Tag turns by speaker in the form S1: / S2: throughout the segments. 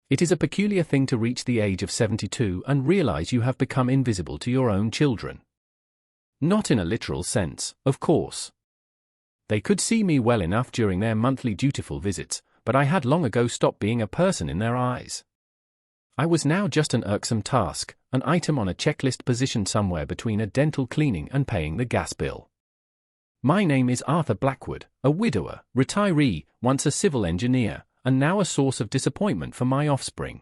S1: It is a peculiar thing to reach the age of 72 and realize you have become invisible to your own children. Not in a literal sense, of course. They could see me well enough during their monthly dutiful visits, but I had long ago stopped being a person in their eyes. I was now just an irksome task, an item on a checklist positioned somewhere between a dental cleaning and paying the gas bill. My name is Arthur Blackwood, a widower, retiree, once a civil engineer, and now a source of disappointment for my offspring.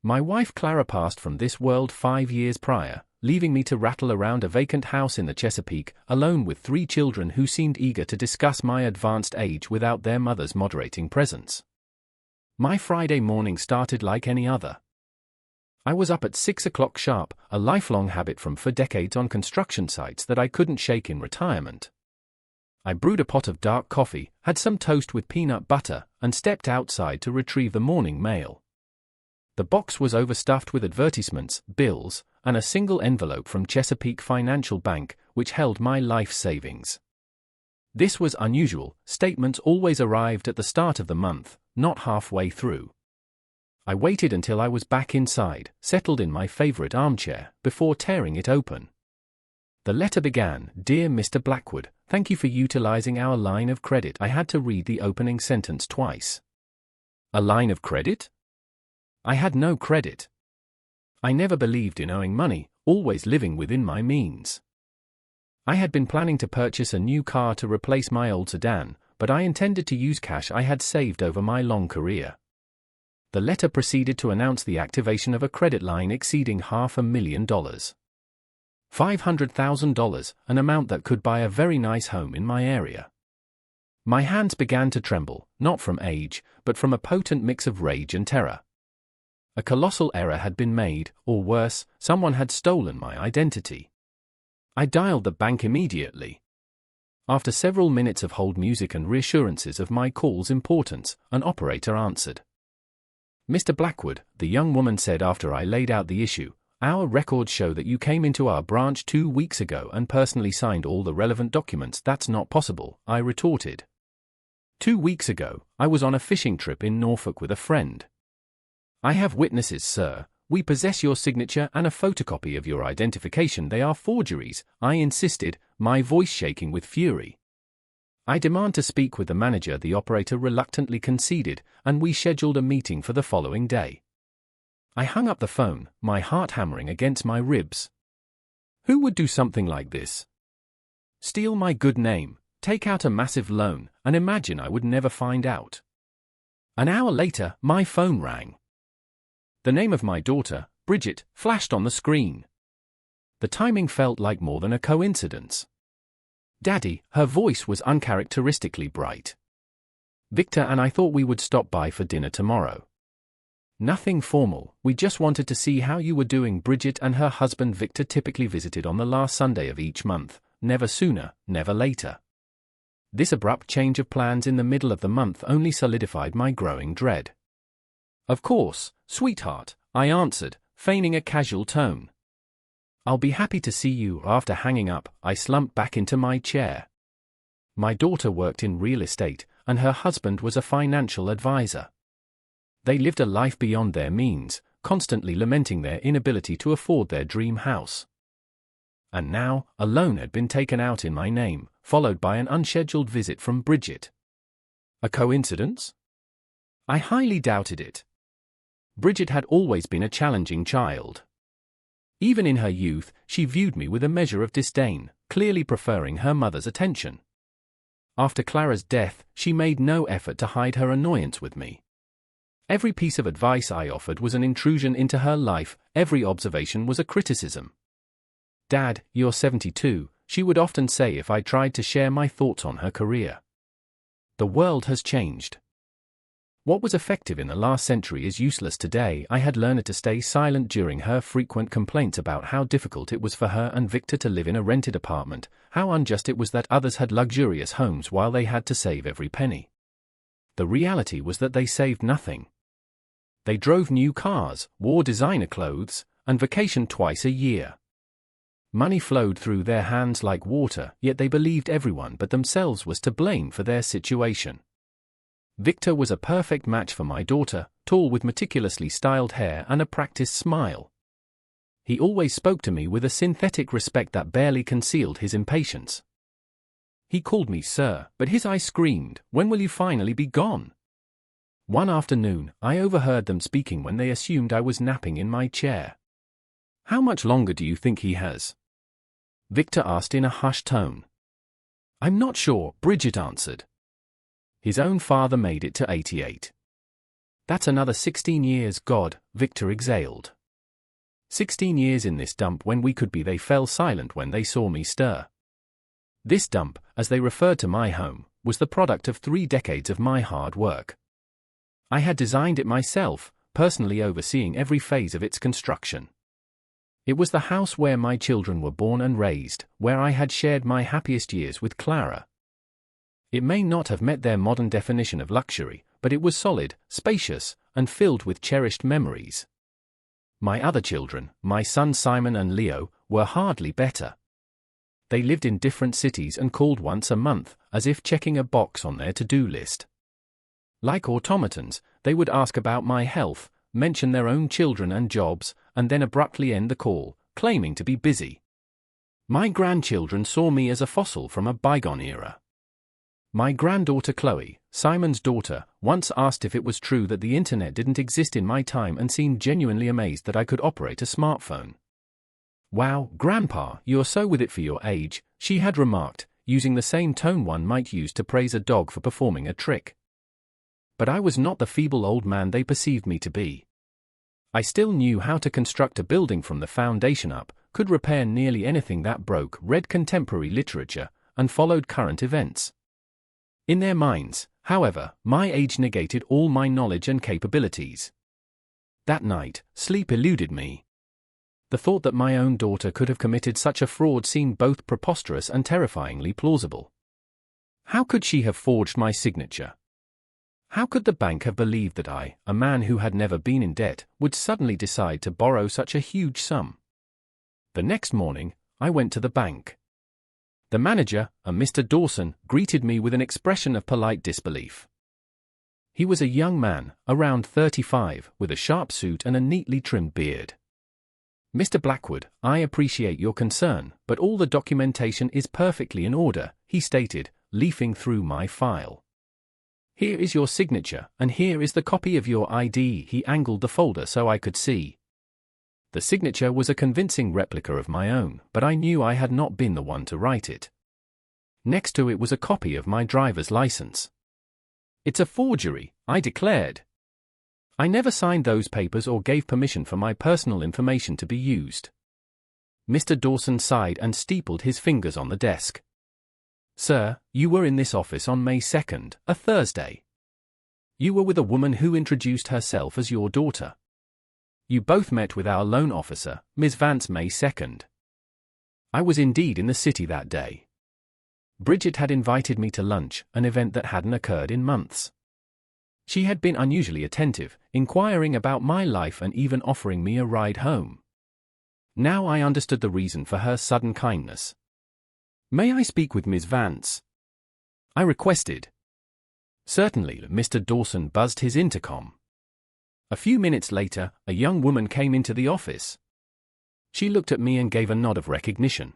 S1: My wife Clara passed from this world 5 years prior, leaving me to rattle around a vacant house in the Chesapeake, alone with 3 children who seemed eager to discuss my advanced age without their mother's moderating presence. My Friday morning started like any other. I was up at 6 o'clock sharp, a lifelong habit for decades on construction sites that I couldn't shake in retirement. I brewed a pot of dark coffee, had some toast with peanut butter, and stepped outside to retrieve the morning mail. The box was overstuffed with advertisements, bills, and a single envelope from Chesapeake Financial Bank, which held my life savings. This was unusual. Statements always arrived at the start of the month, not halfway through. I waited until I was back inside, settled in my favorite armchair, before tearing it open. The letter began, "Dear Mr. Blackwood, thank you for utilizing our line of credit." I had to read the opening sentence twice. A line of credit? I had no credit. I never believed in owing money, always living within my means. I had been planning to purchase a new car to replace my old sedan, but I intended to use cash I had saved over my long career. The letter proceeded to announce the activation of a credit line exceeding $500,000. $500,000, an amount that could buy a very nice home in my area. My hands began to tremble, not from age, but from a potent mix of rage and terror. A colossal error had been made, or worse, someone had stolen my identity. I dialed the bank immediately. After several minutes of hold music and reassurances of my call's importance, an operator answered. "Mr. Blackwood," the young woman said after I laid out the issue, "our records show that you came into our branch 2 weeks ago and personally signed all the relevant documents." "That's not possible," I retorted. 2 weeks ago, I was on a fishing trip in Norfolk with a friend. "I have witnesses, sir. We possess your signature and a photocopy of your identification. They are forgeries," I insisted, my voice shaking with fury. "I demand to speak with the manager," the operator reluctantly conceded, and we scheduled a meeting for the following day. I hung up the phone, my heart hammering against my ribs. Who would do something like this? Steal my good name, take out a massive loan, and imagine I would never find out. An hour later, my phone rang. The name of my daughter, Bridget, flashed on the screen. The timing felt like more than a coincidence. "Daddy," her voice was uncharacteristically bright. "Victor and I thought we would stop by for dinner tomorrow. Nothing formal, we just wanted to see how you were doing." Bridget and her husband Victor typically visited on the last Sunday of each month, never sooner, never later. This abrupt change of plans in the middle of the month only solidified my growing dread. "Of course, sweetheart," I answered, feigning a casual tone. "I'll be happy to see you." After hanging up, I slumped back into my chair. My daughter worked in real estate, and her husband was a financial advisor. They lived a life beyond their means, constantly lamenting their inability to afford their dream house. And now, a loan had been taken out in my name, followed by an unscheduled visit from Bridget. A coincidence? I highly doubted it. Bridget had always been a challenging child. Even in her youth, she viewed me with a measure of disdain, clearly preferring her mother's attention. After Clara's death, she made no effort to hide her annoyance with me. Every piece of advice I offered was an intrusion into her life, every observation was a criticism. "Dad, you're 72, she would often say if I tried to share my thoughts on her career. The world has changed. What was effective in the last century is useless today." I had learned to stay silent during her frequent complaints about how difficult it was for her and Victor to live in a rented apartment, how unjust it was that others had luxurious homes while they had to save every penny. The reality was that they saved nothing. They drove new cars, wore designer clothes, and vacationed twice a year. Money flowed through their hands like water, yet they believed everyone but themselves was to blame for their situation. Victor was a perfect match for my daughter, tall with meticulously styled hair and a practiced smile. He always spoke to me with a synthetic respect that barely concealed his impatience. He called me sir, but his eyes screamed, "When will you finally be gone?" One afternoon, I overheard them speaking when they assumed I was napping in my chair. "How much longer do you think he has?" Victor asked in a hushed tone. "I'm not sure," Bridget answered. "His own father made it to 88. That's another 16 years, God," Victor exhaled. 16 years in this dump when we could be. They fell silent when they saw me stir. This dump, as they referred to my home, was the product of 3 decades of my hard work. I had designed it myself, personally overseeing every phase of its construction. It was the house where my children were born and raised, where I had shared my happiest years with Clara. It may not have met their modern definition of luxury, but it was solid, spacious, and filled with cherished memories. My other children, my sons Simon and Leo, were hardly better. They lived in different cities and called once a month, as if checking a box on their to-do list. Like automatons, they would ask about my health, mention their own children and jobs, and then abruptly end the call, claiming to be busy. My grandchildren saw me as a fossil from a bygone era. My granddaughter Chloe, Simon's daughter, once asked if it was true that the internet didn't exist in my time and seemed genuinely amazed that I could operate a smartphone. "Wow, Grandpa, you're so with it for your age," she had remarked, using the same tone one might use to praise a dog for performing a trick. But I was not the feeble old man they perceived me to be. I still knew how to construct a building from the foundation up, could repair nearly anything that broke, read contemporary literature, and followed current events. In their minds, however, my age negated all my knowledge and capabilities. That night, sleep eluded me. The thought that my own daughter could have committed such a fraud seemed both preposterous and terrifyingly plausible. How could she have forged my signature? How could the bank have believed that I, a man who had never been in debt, would suddenly decide to borrow such a huge sum? The next morning, I went to the bank. The manager, a Mr. Dawson, greeted me with an expression of polite disbelief. He was a young man, around 35, with a sharp suit and a neatly trimmed beard. "Mr. Blackwood, I appreciate your concern, but all the documentation is perfectly in order," he stated, leafing through my file. "Here is your signature, and here is the copy of your ID." He angled the folder so I could see. The signature was a convincing replica of my own, but I knew I had not been the one to write it. Next to it was a copy of my driver's license. "It's a forgery," I declared. "I never signed those papers or gave permission for my personal information to be used." Mr. Dawson sighed and steepled his fingers on the desk. "Sir, you were in this office on May 2nd, a Thursday. You were with a woman who introduced herself as your daughter. You both met with our loan officer, Ms. Vance, May 2nd. I was indeed in the city that day. Bridget had invited me to lunch, an event that hadn't occurred in months. She had been unusually attentive, inquiring about my life and even offering me a ride home. Now I understood the reason for her sudden kindness. "May I speak with Ms. Vance?" I requested. "Certainly." Mr. Dawson buzzed his intercom. A few minutes later, a young woman came into the office. She looked at me and gave a nod of recognition.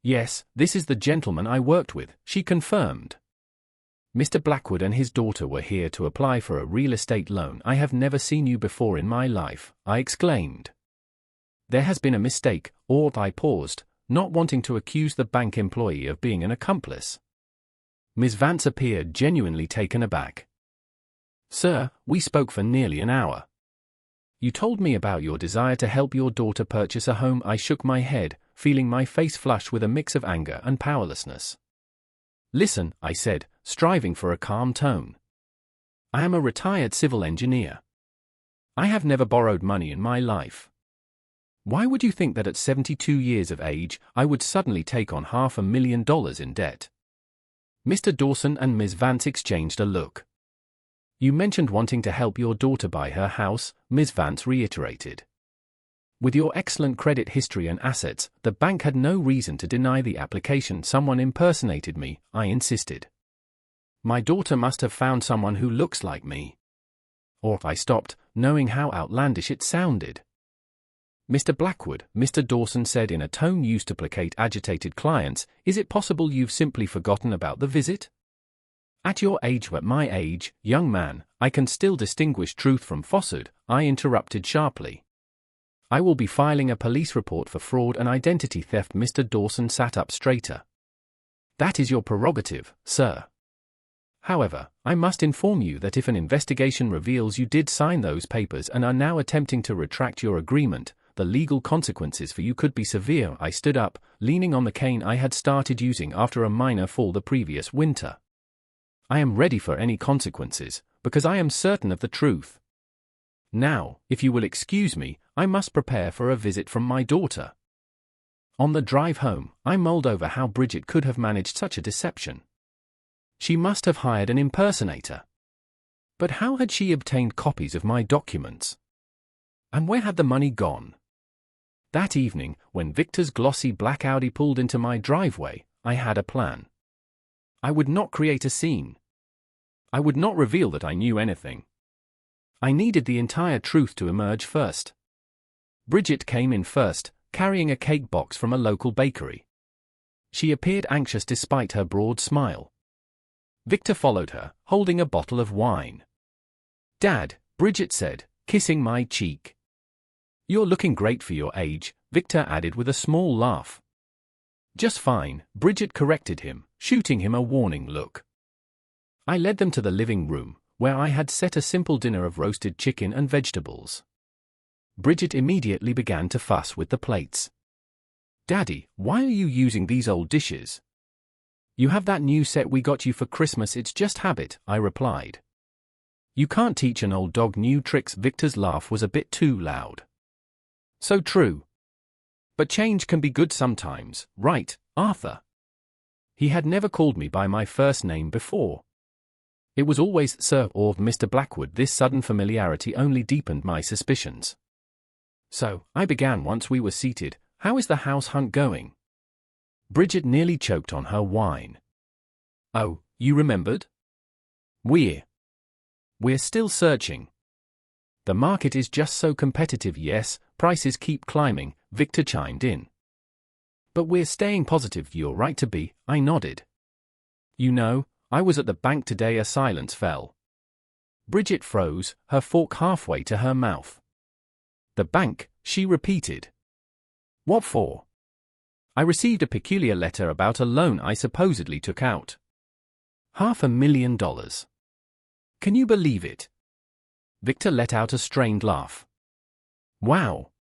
S1: "Yes, this is the gentleman I worked with," she confirmed. "Mr. Blackwood and his daughter were here to apply for a real estate loan." "I have never seen you before in my life," I exclaimed. "There has been a mistake," or I paused, not wanting to accuse the bank employee of being an accomplice. Ms. Vance appeared genuinely taken aback. "Sir, we spoke for nearly an hour. You told me about your desire to help your daughter purchase a home." I shook my head, feeling my face flush with a mix of anger and powerlessness. "Listen," I said, striving for a calm tone. "I am a retired civil engineer. I have never borrowed money in my life. Why would you think that at 72 years of age, I would suddenly take on $500,000 in debt?" Mr. Dawson and Ms. Vance exchanged a look. "You mentioned wanting to help your daughter buy her house," Ms. Vance reiterated. "With your excellent credit history and assets, the bank had no reason to deny the application." "Someone impersonated me," I insisted. "My daughter must have found someone who looks like me." Or I stopped, knowing how outlandish it sounded. "Mr. Blackwood," Mr. Dawson said in a tone used to placate agitated clients, "is it possible you've simply forgotten about the visit?" "At your age, at my age, young man, I can still distinguish truth from falsehood," I interrupted sharply. "I will be filing a police report for fraud and identity theft." Mr. Dawson sat up straighter. "That is your prerogative, sir. However, I must inform you that if an investigation reveals you did sign those papers and are now attempting to retract your agreement, the legal consequences for you could be severe." I stood up, leaning on the cane I had started using after a minor fall the previous winter. "I am ready for any consequences, because I am certain of the truth. Now, if you will excuse me, I must prepare for a visit from my daughter." On the drive home, I mulled over how Bridget could have managed such a deception. She must have hired an impersonator. But how had she obtained copies of my documents? And where had the money gone? That evening, when Victor's glossy black Audi pulled into my driveway, I had a plan. I would not create a scene. I would not reveal that I knew anything. I needed the entire truth to emerge first. Bridget came in first, carrying a cake box from a local bakery. She appeared anxious despite her broad smile. Victor followed her, holding a bottle of wine. "Dad," Bridget said, kissing my cheek. "You're looking great for your age," Victor added with a small laugh. "Just fine," Bridget corrected him, shooting him a warning look. I led them to the living room, where I had set a simple dinner of roasted chicken and vegetables. Bridget immediately began to fuss with the plates. "Daddy, why are you using these old dishes?" "You have that new set we got you for Christmas, it's just habit," I replied. "You can't teach an old dog new tricks." Victor's laugh was a bit too loud. "So true. But change can be good sometimes, right, Arthur?" He had never called me by my first name before. It was always Sir or Mr. Blackwood. This sudden familiarity only deepened my suspicions. "So," I began once we were seated, "how is the house hunt going?" Bridget nearly choked on her wine. "Oh, you remembered? We're still searching. The market is just so competitive." "Yes, prices keep climbing," Victor chimed in. "But we're staying positive you're right to be," I nodded. "You know, I was at the bank today." A silence fell. Bridget froze, her fork halfway to her mouth. "The bank," she repeated. "What for?" "I received a peculiar letter about a loan I supposedly took out. $500,000. Can you believe it?" Victor let out a strained laugh. "Wow.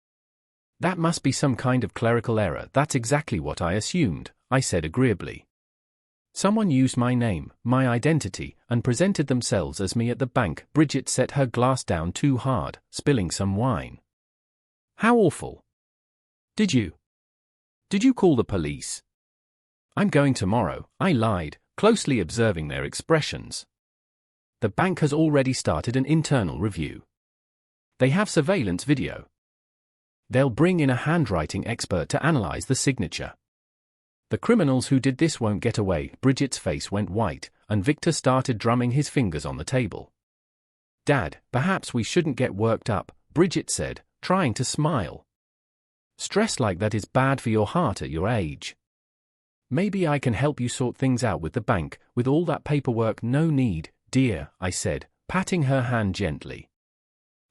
S1: That must be some kind of clerical error." "That's exactly what I assumed," I said agreeably. "Someone used my name, my identity, and presented themselves as me at the bank." Bridget set her glass down too hard, spilling some wine. "How awful. Did you call the police?" "I'm going tomorrow," I lied, closely observing their expressions. "The bank has already started an internal review. They have surveillance video. They'll bring in a handwriting expert to analyze the signature. The criminals who did this won't get away." Bridget's face went white, and Victor started drumming his fingers on the table. "Dad, perhaps we shouldn't get worked up," Bridget said, trying to smile. "Stress like that is bad for your heart at your age. Maybe I can help you sort things out with the bank, with all that paperwork." "No need, dear," I said, patting her hand gently.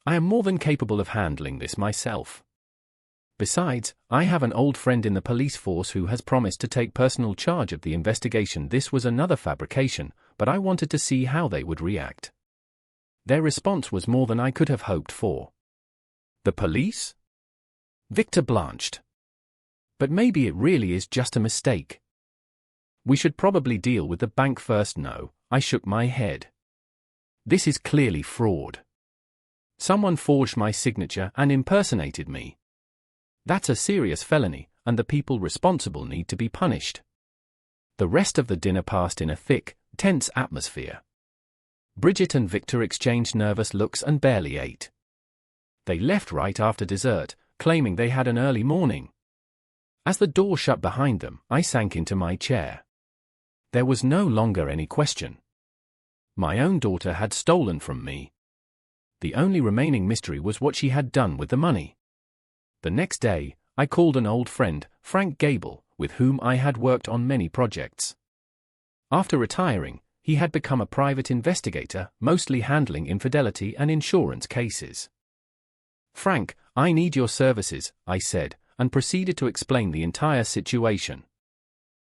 S1: "I am more than capable of handling this myself. Besides, I have an old friend in the police force who has promised to take personal charge of the investigation." This was another fabrication, but I wanted to see how they would react. Their response was more than I could have hoped for. "The police?" Victor blanched. "But maybe it really is just a mistake. We should probably deal with the bank first." "No," I shook my head. "This is clearly fraud. Someone forged my signature and impersonated me. That's a serious felony, and the people responsible need to be punished." The rest of the dinner passed in a thick, tense atmosphere. Bridget and Victor exchanged nervous looks and barely ate. They left right after dessert, claiming they had an early morning. As the door shut behind them, I sank into my chair. There was no longer any question. My own daughter had stolen from me. The only remaining mystery was what she had done with the money. The next day, I called an old friend, Frank Gable, with whom I had worked on many projects. After retiring, he had become a private investigator, mostly handling infidelity and insurance cases. "Frank, I need your services," I said, and proceeded to explain the entire situation.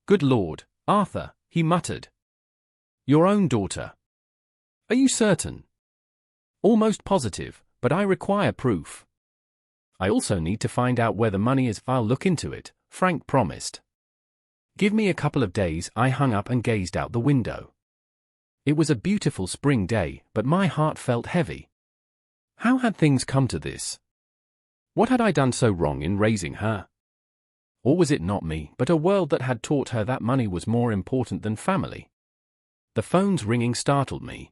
S1: "Good Lord, Arthur," he muttered. "Your own daughter? Are you certain?" "Almost positive, but I require proof." "I also need to find out where the money is." "I'll look into it," Frank promised. "Give me a couple of days." I hung up and gazed out the window. It was a beautiful spring day, but my heart felt heavy. How had things come to this? What had I done so wrong in raising her? Or was it not me, but a world that had taught her that money was more important than family? The phone's ringing startled me.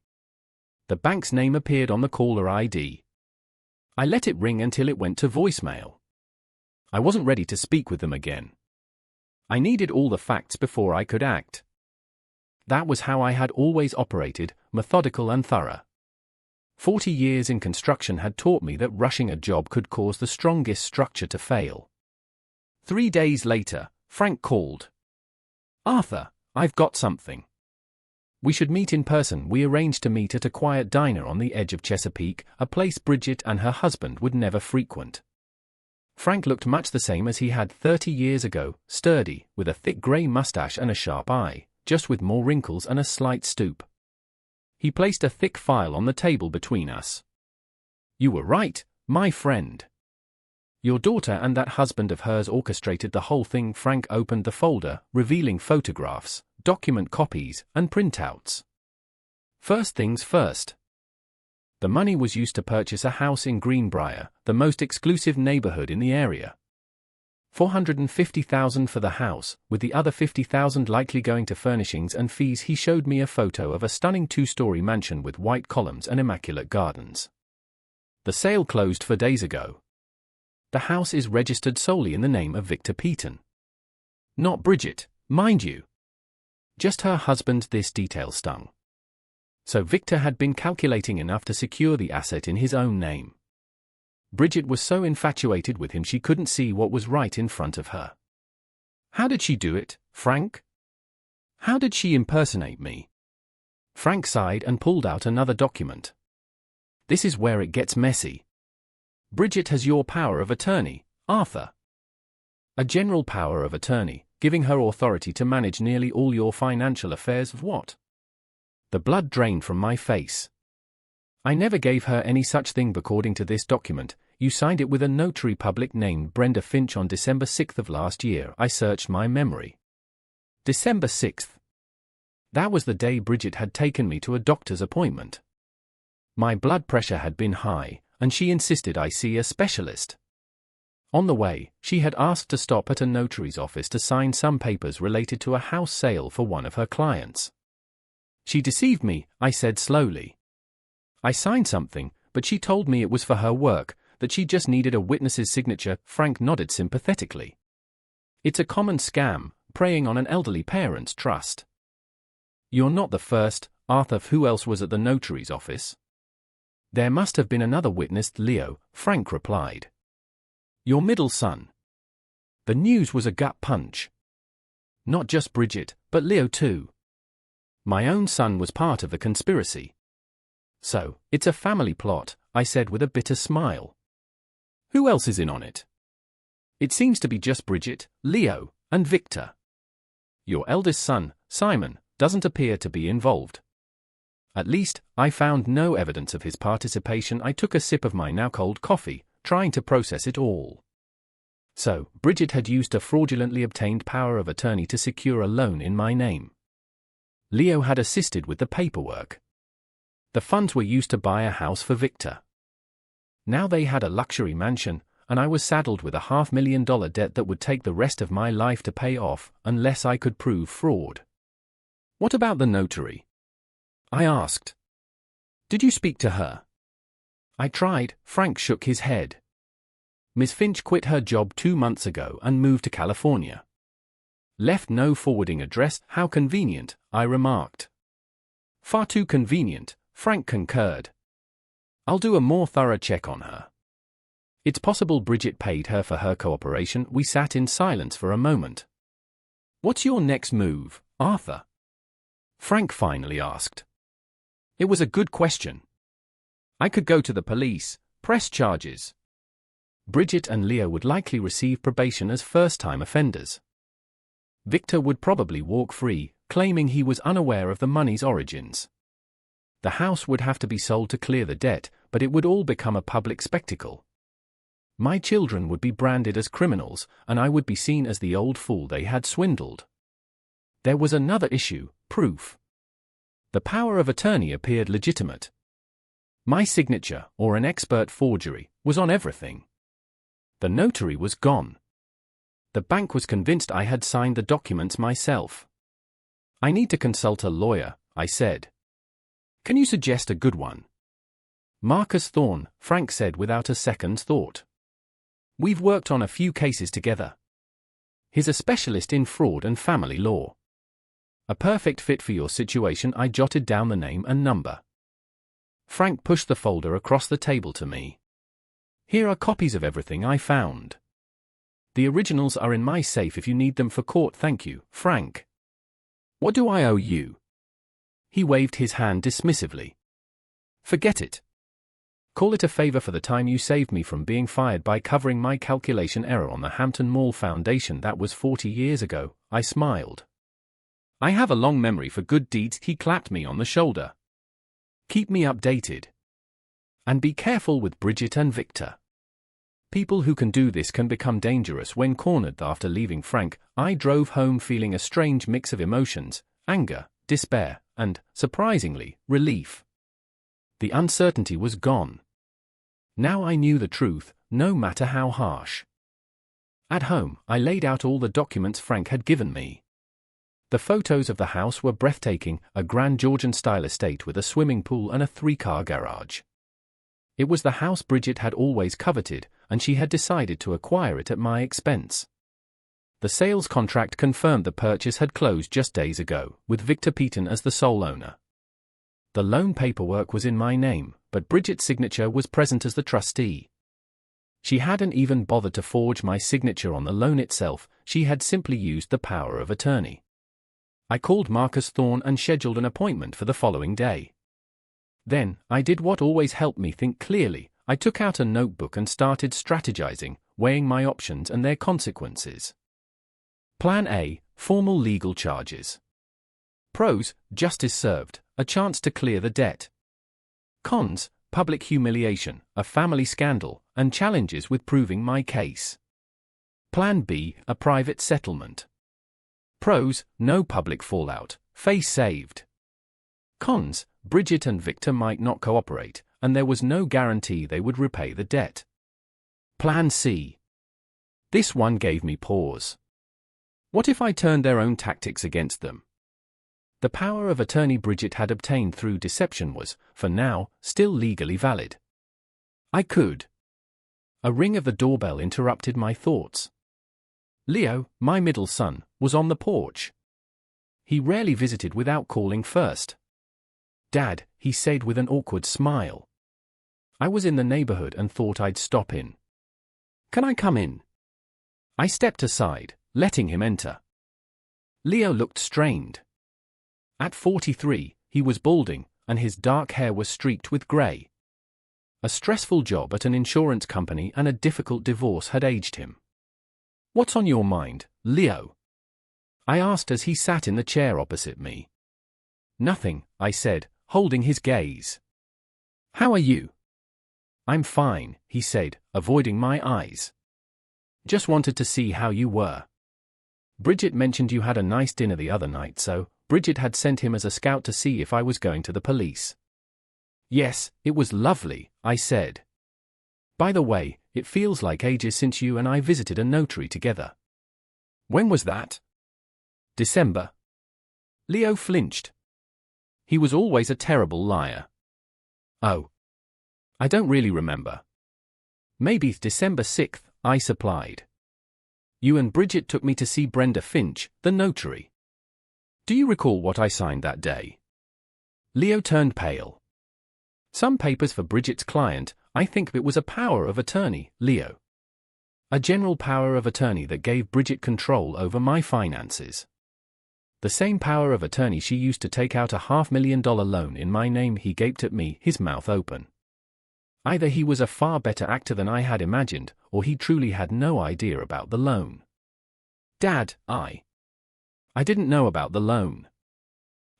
S1: The bank's name appeared on the caller ID. I let it ring until it went to voicemail. I wasn't ready to speak with them again. I needed all the facts before I could act. That was how I had always operated, methodical and thorough. 40 years in construction had taught me that rushing a job could cause the strongest structure to fail. 3 days later, Frank called. "Arthur, I've got something. We should meet in person." We arranged to meet at a quiet diner on the edge of Chesapeake, a place Bridget and her husband would never frequent. Frank looked much the same as he had 30 years ago, sturdy, with a thick grey mustache and a sharp eye, just with more wrinkles and a slight stoop. He placed a thick file on the table between us. "You were right, my friend. Your daughter and that husband of hers orchestrated the whole thing." Frank opened the folder, revealing photographs, document copies, and printouts. First things first. The money was used to purchase a house in Greenbrier, the most exclusive neighborhood in the area. $450,000 for the house, with the other $50,000 likely going to furnishings and fees. He showed me a photo of a stunning 2-story mansion with white columns and immaculate gardens. The sale closed 4 days ago. The house is registered solely in the name of Victor Peaton. Not Bridget, mind you. Just her husband. This detail stung. So Victor had been calculating enough to secure the asset in his own name. Bridget was so infatuated with him she couldn't see what was right in front of her. How did she do it, Frank? How did she impersonate me? Frank sighed and pulled out another document. This is where it gets messy. Bridget has your power of attorney, Arthur. A general power of attorney, giving her authority to manage nearly all your financial affairs. What? The blood drained from my face. I never gave her any such thing. According to this document, you signed it with a notary public named Brenda Finch on December 6th of last year. I searched my memory. December 6th. That was the day Bridget had taken me to a doctor's appointment. My blood pressure had been high, and she insisted I see a specialist. On the way, she had asked to stop at a notary's office to sign some papers related to a house sale for one of her clients. She deceived me, I said slowly. I signed something, but she told me it was for her work, that she just needed a witness's signature. Frank nodded sympathetically. It's a common scam, preying on an elderly parent's trust. You're not the first, Arthur. Who else was at the notary's office? There must have been another witness, Leo, Frank replied. Your middle son. The news was a gut punch. Not just Bridget, but Leo too. My own son was part of the conspiracy. So, it's a family plot, I said with a bitter smile. Who else is in on it? It seems to be just Bridget, Leo, and Victor. Your eldest son, Simon, doesn't appear to be involved. At least, I found no evidence of his participation. I took a sip of my now cold coffee, trying to process it all. So, Bridget had used a fraudulently obtained power of attorney to secure a loan in my name. Leo had assisted with the paperwork. The funds were used to buy a house for Victor. Now they had a luxury mansion, and I was saddled with a $500,000 debt that would take the rest of my life to pay off, unless I could prove fraud. What about the notary? I asked. Did you speak to her? I tried. Frank shook his head. Miss Finch quit her job 2 months ago and moved to California. Left no forwarding address. How convenient, I remarked. Far too convenient, Frank concurred. I'll do a more thorough check on her. It's possible Bridget paid her for her cooperation. We sat in silence for a moment. What's your next move, Arthur? Frank finally asked. It was a good question. I could go to the police, press charges. Bridget and Leo would likely receive probation as first-time offenders. Victor would probably walk free, claiming he was unaware of the money's origins. The house would have to be sold to clear the debt, but it would all become a public spectacle. My children would be branded as criminals, and I would be seen as the old fool they had swindled. There was another issue: proof. The power of attorney appeared legitimate. My signature, or an expert forgery, was on everything. The notary was gone. The bank was convinced I had signed the documents myself. I need to consult a lawyer, I said. Can you suggest a good one? Marcus Thorne, Frank said without a second's thought. We've worked on a few cases together. He's a specialist in fraud and family law. A perfect fit for your situation. I jotted down the name and number. Frank pushed the folder across the table to me. Here are copies of everything I found. The originals are in my safe if you need them for court. Thank you, Frank. What do I owe you? He waved his hand dismissively. Forget it. Call it a favor for the time you saved me from being fired by covering my calculation error on the Hampton Mall Foundation. That was 40 years ago, I smiled. I have a long memory for good deeds. He clapped me on the shoulder. Keep me updated. And be careful with Bridget and Victor. People who can do this can become dangerous when cornered. After leaving Frank, I drove home feeling a strange mix of emotions: anger, despair, and, surprisingly, relief. The uncertainty was gone. Now I knew the truth, no matter how harsh. At home, I laid out all the documents Frank had given me. The photos of the house were breathtaking: a grand Georgian-style estate with a swimming pool and a 3-car garage. It was the house Bridget had always coveted, and she had decided to acquire it at my expense. The sales contract confirmed the purchase had closed just days ago, with Victor Peaton as the sole owner. The loan paperwork was in my name, but Bridget's signature was present as the trustee. She hadn't even bothered to forge my signature on the loan itself. She had simply used the power of attorney. I called Marcus Thorne and scheduled an appointment for the following day. Then, I did what always helped me think clearly. I took out a notebook and started strategizing, weighing my options and their consequences. Plan A: formal legal charges. Pros: justice served, a chance to clear the debt. Cons: public humiliation, a family scandal, and challenges with proving my case. Plan B: a private settlement. Pros: no public fallout, face saved. Cons: Bridget and Victor might not cooperate, and there was no guarantee they would repay the debt. Plan C. This one gave me pause. What if I turned their own tactics against them? The power of attorney Bridget had obtained through deception was, for now, still legally valid. I could. A ring of the doorbell interrupted my thoughts. Leo, my middle son, was on the porch. He rarely visited without calling first. Dad, he said with an awkward smile. I was in the neighborhood and thought I'd stop in. Can I come in? I stepped aside, letting him enter. Leo looked strained. At 43, he was balding, and his dark hair was streaked with gray. A stressful job at an insurance company and a difficult divorce had aged him. What's on your mind, Leo? I asked as he sat in the chair opposite me. Nothing, I said, holding his gaze. How are you? I'm fine, he said, avoiding my eyes. Just wanted to see how you were. Bridget mentioned you had a nice dinner the other night, so Bridget had sent him as a scout to see if I was going to the police. Yes, it was lovely, I said. By the way, it feels like ages since you and I visited a notary together. When was that? December. Leo flinched. He was always a terrible liar. Oh. I don't really remember. Maybe December 6th, I supplied. You and Bridget took me to see Brenda Finch, the notary. Do you recall what I signed that day? Leo turned pale. Some papers for Bridget's client. I think it was a power of attorney, Leo. A general power of attorney that gave Bridget control over my finances. The same power of attorney she used to take out a $500,000 loan in my name. He gaped at me, his mouth open. Either he was a far better actor than I had imagined, or he truly had no idea about the loan. Dad, I didn't know about the loan.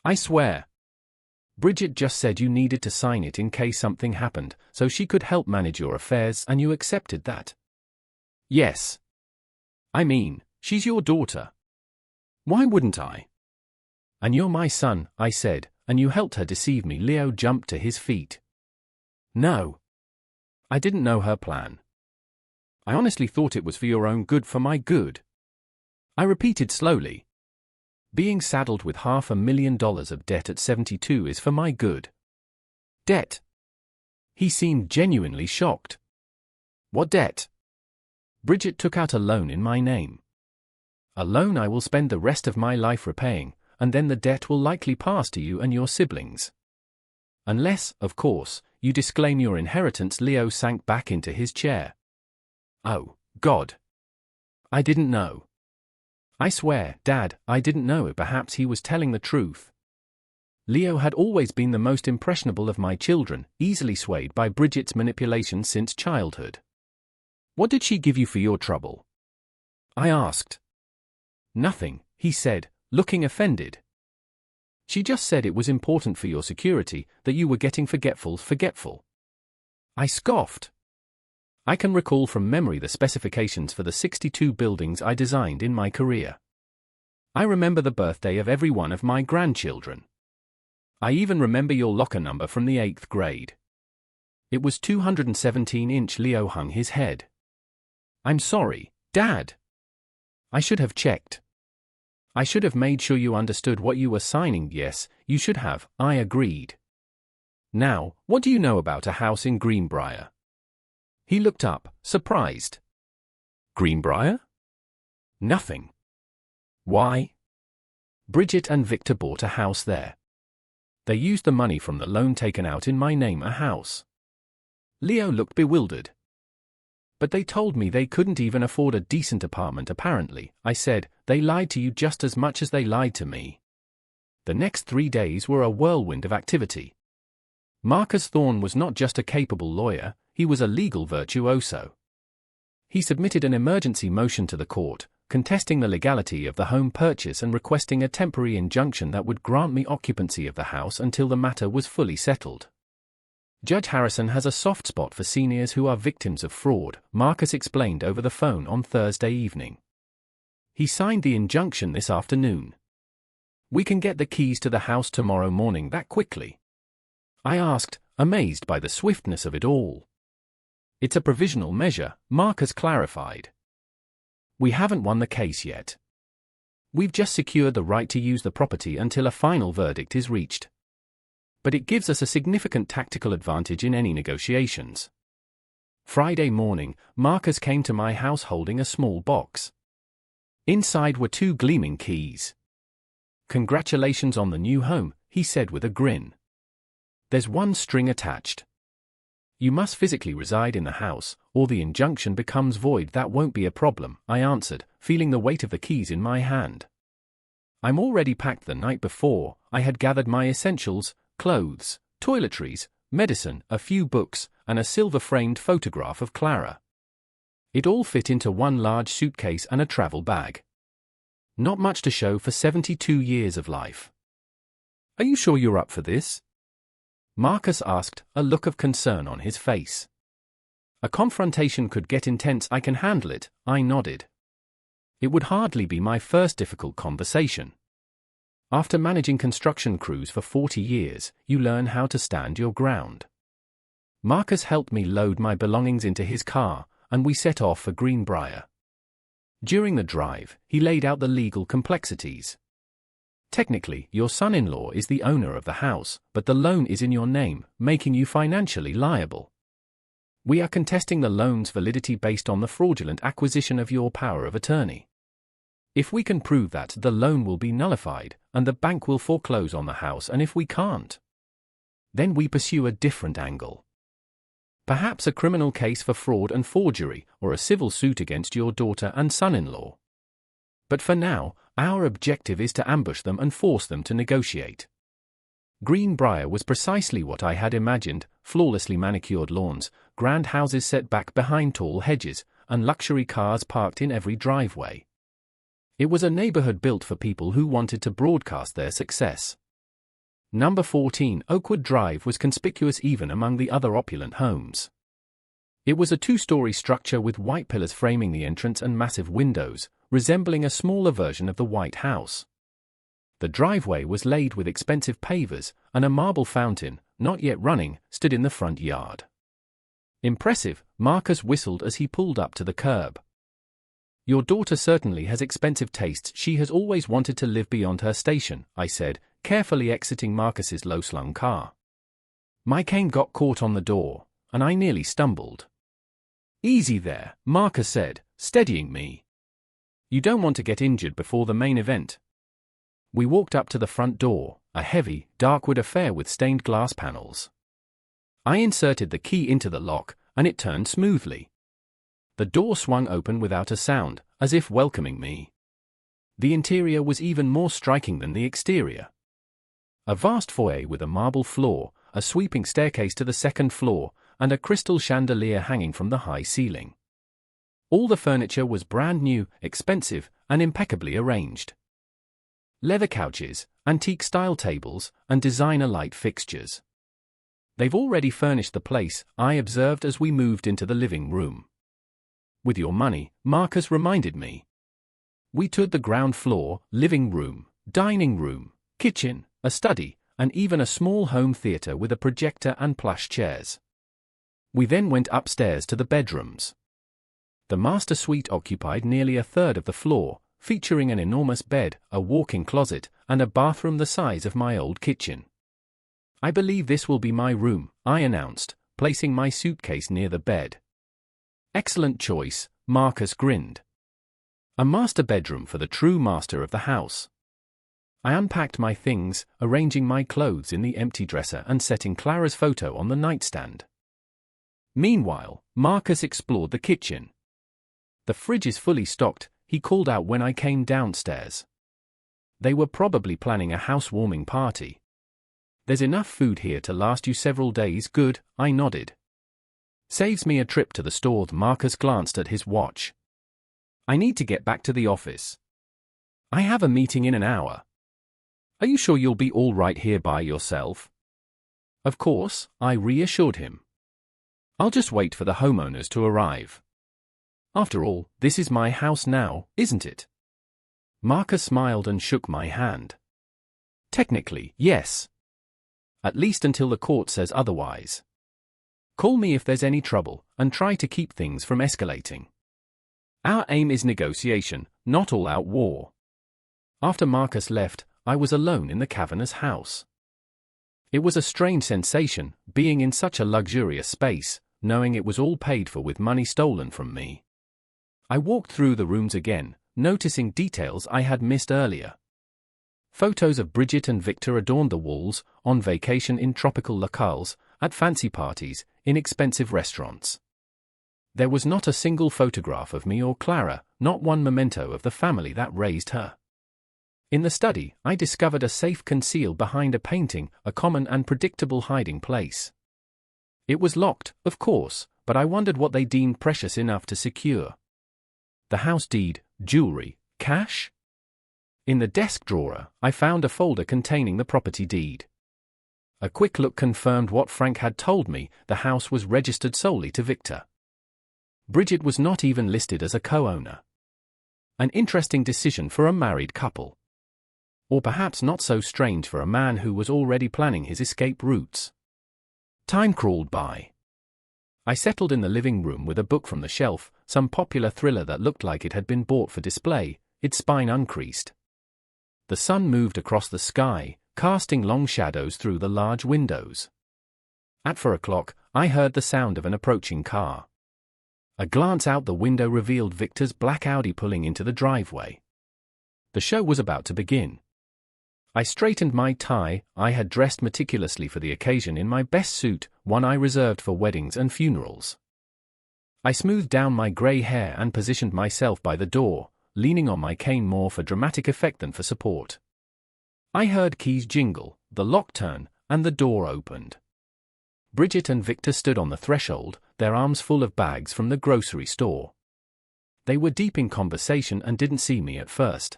S1: I swear. Bridget just said you needed to sign it in case something happened, so she could help manage your affairs, and you accepted that. Yes. I mean, she's your daughter. Why wouldn't I? And you're my son, I said, and you helped her deceive me. Leo jumped to his feet. No. I didn't know her plan. I honestly thought it was for your own good, for my good. I repeated slowly. Being saddled with $500,000 of debt at 72 is for my good. Debt? He seemed genuinely shocked. What debt? Bridget took out a loan in my name. A loan I will spend the rest of my life repaying, and then the debt will likely pass to you and your siblings. Unless, of course, you disclaim your inheritance. Leo sank back into his chair. Oh, God. I didn't know. I swear, Dad, I didn't know it. Perhaps he was telling the truth. Leo had always been the most impressionable of my children, easily swayed by Bridget's manipulation since childhood. What did she give you for your trouble? I asked. Nothing, he said, looking offended. She just said it was important for your security, that you were getting forgetful. I scoffed. I can recall from memory the specifications for the 62 buildings I designed in my career. I remember the birthday of every one of my grandchildren. I even remember your locker number from the 8th grade. It was 217-inch. Leo hung his head. I'm sorry, Dad. I should have checked. I should have made sure you understood what you were signing. Yes, you should have, I agreed. Now, what do you know about a house in Greenbrier? He looked up, surprised. Greenbrier? Nothing. Why? Bridget and Victor bought a house there. They used the money from the loan taken out in my name. A house. Leo looked bewildered. But they told me they couldn't even afford a decent apartment apparently. I said, they lied to you just as much as they lied to me. The next 3 days were a whirlwind of activity. Marcus Thorne was not just a capable lawyer, he was a legal virtuoso. He submitted an emergency motion to the court, contesting the legality of the home purchase and requesting a temporary injunction that would grant me occupancy of the house until the matter was fully settled. Judge Harrison has a soft spot for seniors who are victims of fraud, Marcus explained over the phone on Thursday evening. He signed the injunction this afternoon. We can get the keys to the house tomorrow morning that quickly? I asked, amazed by the swiftness of it all. It's a provisional measure, Marcus clarified. We haven't won the case yet. We've just secured the right to use the property until a final verdict is reached. But it gives us a significant tactical advantage in any negotiations. Friday morning, Marcus came to my house holding a small box. Inside were 2 gleaming keys. Congratulations on the new home, he said with a grin. There's 1 string attached. You must physically reside in the house, or the injunction becomes void. That won't be a problem, I answered, feeling the weight of the keys in my hand. I'm already packed. The night before, I had gathered my essentials, clothes, toiletries, medicine, a few books, and a silver-framed photograph of Clara. It all fit into 1 large suitcase and a travel bag. Not much to show for 72 years of life. Are you sure you're up for this? Marcus asked, a look of concern on his face. A confrontation could get intense. I can handle it, I nodded. It would hardly be my first difficult conversation. After managing construction crews for 40 years, you learn how to stand your ground. Marcus helped me load my belongings into his car, and we set off for Greenbrier. During the drive, he laid out the legal complexities. Technically, your son-in-law is the owner of the house, but the loan is in your name, making you financially liable. We are contesting the loan's validity based on the fraudulent acquisition of your power of attorney. If we can prove that, the loan will be nullified, and the bank will foreclose on the house. And if we can't? Then we pursue a different angle. Perhaps a criminal case for fraud and forgery, or a civil suit against your daughter and son-in-law. But for now, our objective is to ambush them and force them to negotiate. Greenbrier was precisely what I had imagined: flawlessly manicured lawns, grand houses set back behind tall hedges, and luxury cars parked in every driveway. It was a neighborhood built for people who wanted to broadcast their success. Number 14 Oakwood Drive was conspicuous even among the other opulent homes. It was a two-story structure with white pillars framing the entrance and massive windows, resembling a smaller version of the White House. The driveway was laid with expensive pavers, and a marble fountain, not yet running, stood in the front yard. Impressive, Marcus whistled as he pulled up to the curb. Your daughter certainly has expensive tastes. She has always wanted to live beyond her station, I said, carefully exiting Marcus's low-slung car. My cane got caught on the door, and I nearly stumbled. Easy there, Marcus said, steadying me. You don't want to get injured before the main event. We walked up to the front door, a heavy, dark wood affair with stained glass panels. I inserted the key into the lock, and it turned smoothly. The door swung open without a sound, as if welcoming me. The interior was even more striking than the exterior. A vast foyer with a marble floor, a sweeping staircase to the second floor, and a crystal chandelier hanging from the high ceiling. All the furniture was brand new, expensive, and impeccably arranged. Leather couches, antique-style tables, and designer light fixtures. They've already furnished the place, I observed as we moved into the living room. With your money, Marcus reminded me. We toured the ground floor, living room, dining room, kitchen, a study, and even a small home theater with a projector and plush chairs. We then went upstairs to the bedrooms. The master suite occupied nearly a third of the floor, featuring an enormous bed, a walk-in closet, and a bathroom the size of my old kitchen. I believe this will be my room, I announced, placing my suitcase near the bed. Excellent choice, Marcus grinned. A master bedroom for the true master of the house. I unpacked my things, arranging my clothes in the empty dresser and setting Clara's photo on the nightstand. Meanwhile, Marcus explored the kitchen. The fridge is fully stocked, he called out when I came downstairs. They were probably planning a housewarming party. There's enough food here to last you several days. Good, I nodded. Saves me a trip to the store. Marcus glanced at his watch. I need to get back to the office. I have a meeting in an hour. Are you sure you'll be all right here by yourself? Of course, I reassured him. I'll just wait for the homeowners to arrive. After all, this is my house now, isn't it? Marcus smiled and shook my hand. Technically, yes. At least until the court says otherwise. Call me if there's any trouble, and try to keep things from escalating. Our aim is negotiation, not all-out war. After Marcus left, I was alone in the cavernous house. It was a strange sensation, being in such a luxurious space, knowing it was all paid for with money stolen from me. I walked through the rooms again, noticing details I had missed earlier. Photos of Bridget and Victor adorned the walls, on vacation in tropical locales, at fancy parties, in expensive restaurants. There was not a single photograph of me or Clara, not one memento of the family that raised her. In the study, I discovered a safe concealed behind a painting, a common and predictable hiding place. It was locked, of course, but I wondered what they deemed precious enough to secure. The house deed, jewelry, cash? In the desk drawer, I found a folder containing the property deed. A quick look confirmed what Frank had told me: the house was registered solely to Victor. Bridget was not even listed as a co-owner. An interesting decision for a married couple. Or perhaps not so strange for a man who was already planning his escape routes. Time crawled by. I settled in the living room with a book from the shelf, some popular thriller that looked like it had been bought for display, its spine uncreased. The sun moved across the sky, casting long shadows through the large windows. At 4 o'clock, I heard the sound of an approaching car. A glance out the window revealed Victor's black Audi pulling into the driveway. The show was about to begin. I straightened my tie. I had dressed meticulously for the occasion in my best suit, one I reserved for weddings and funerals. I smoothed down my grey hair and positioned myself by the door, leaning on my cane more for dramatic effect than for support. I heard keys jingle, the lock turn, and the door opened. Bridget and Victor stood on the threshold, their arms full of bags from the grocery store. They were deep in conversation and didn't see me at first.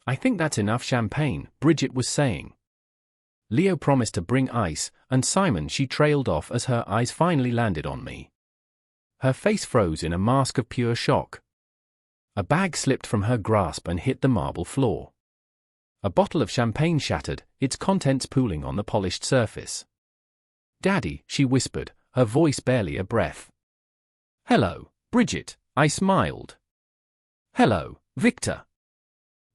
S1: "I think that's enough champagne," Bridget was saying. Leo promised to bring ice, and Simon, she trailed off as her eyes finally landed on me. Her face froze in a mask of pure shock. A bag slipped from her grasp and hit the marble floor. A bottle of champagne shattered, its contents pooling on the polished surface. "Daddy," she whispered, her voice barely a breath. "Hello, Bridget," I smiled. "Hello, Victor.